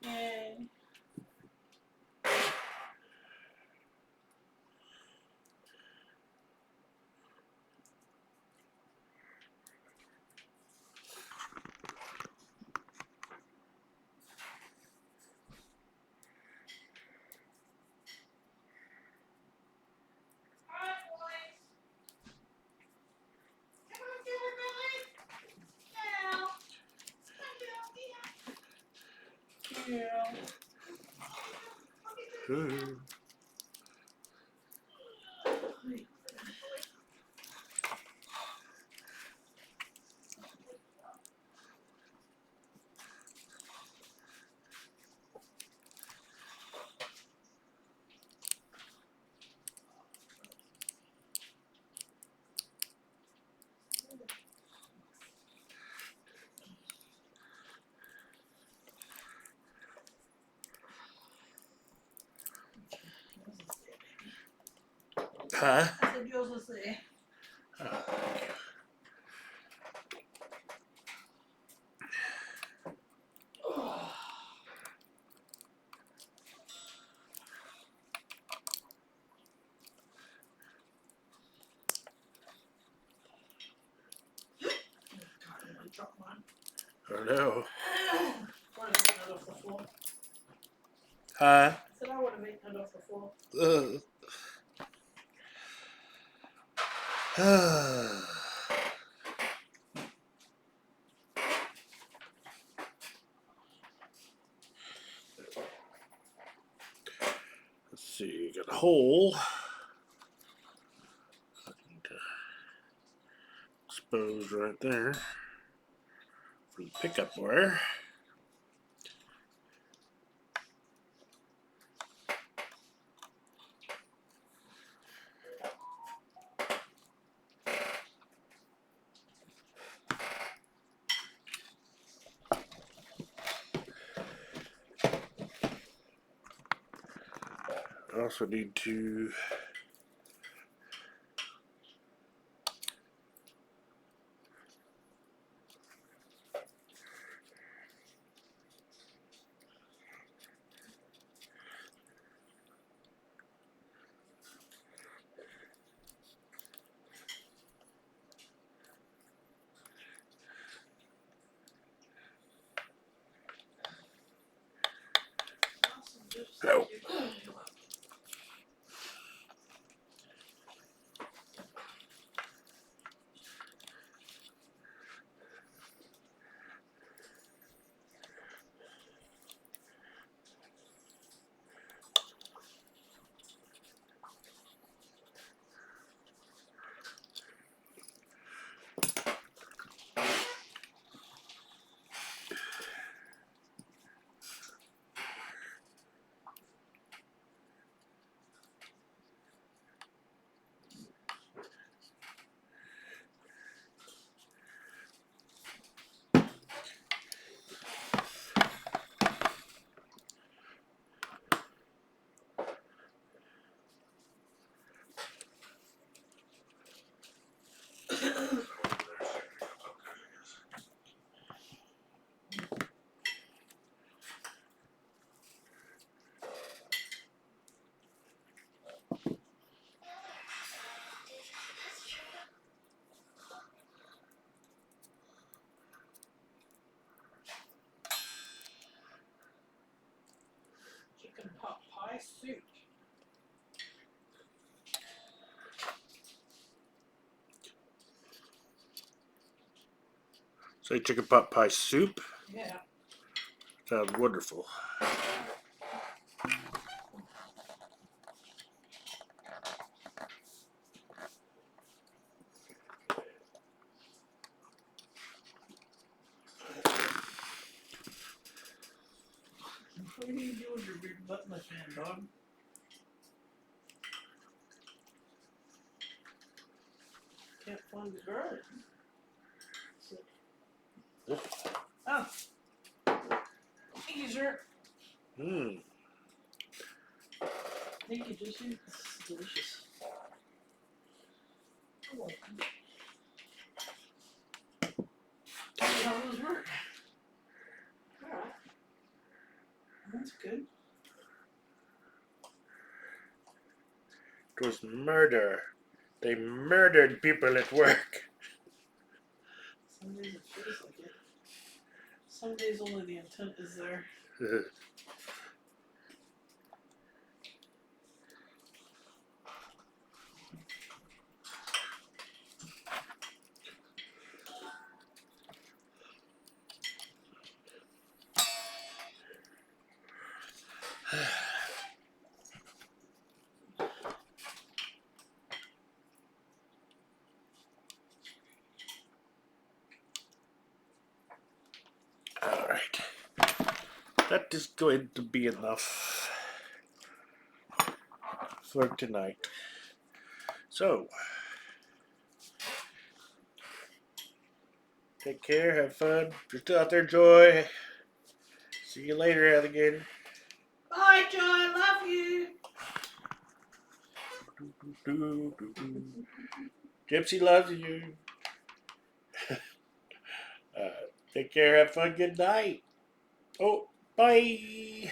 Yay. Yeah. Huh? I said yours was there. I dropped mine. Oh no. Would have eaten it off the floor. Huh? I said I would have eaten it off the floor. Let's see, got a hole. Exposed right there for the pickup wire. I also need to oh. suit. Say chicken pot pie soup. Yeah. Sounds wonderful. What are you doing with your big butt in the fan, dog? Can't find the garlic. Oh. Thank you, sir. Mmm. Thank you, Jesse. This is delicious. You're welcome. Tell me how those work. Alright. That's good. It was murder. They murdered people at work. Some days it feels like it. Some days only the intent is there. Alright. That is going to be enough for tonight. So, take care, have fun. If you're still out there, enjoy. See you later, alligator. Bye, Joy. Love you. Gypsy loves you. Take care, have fun, good night. Oh, bye.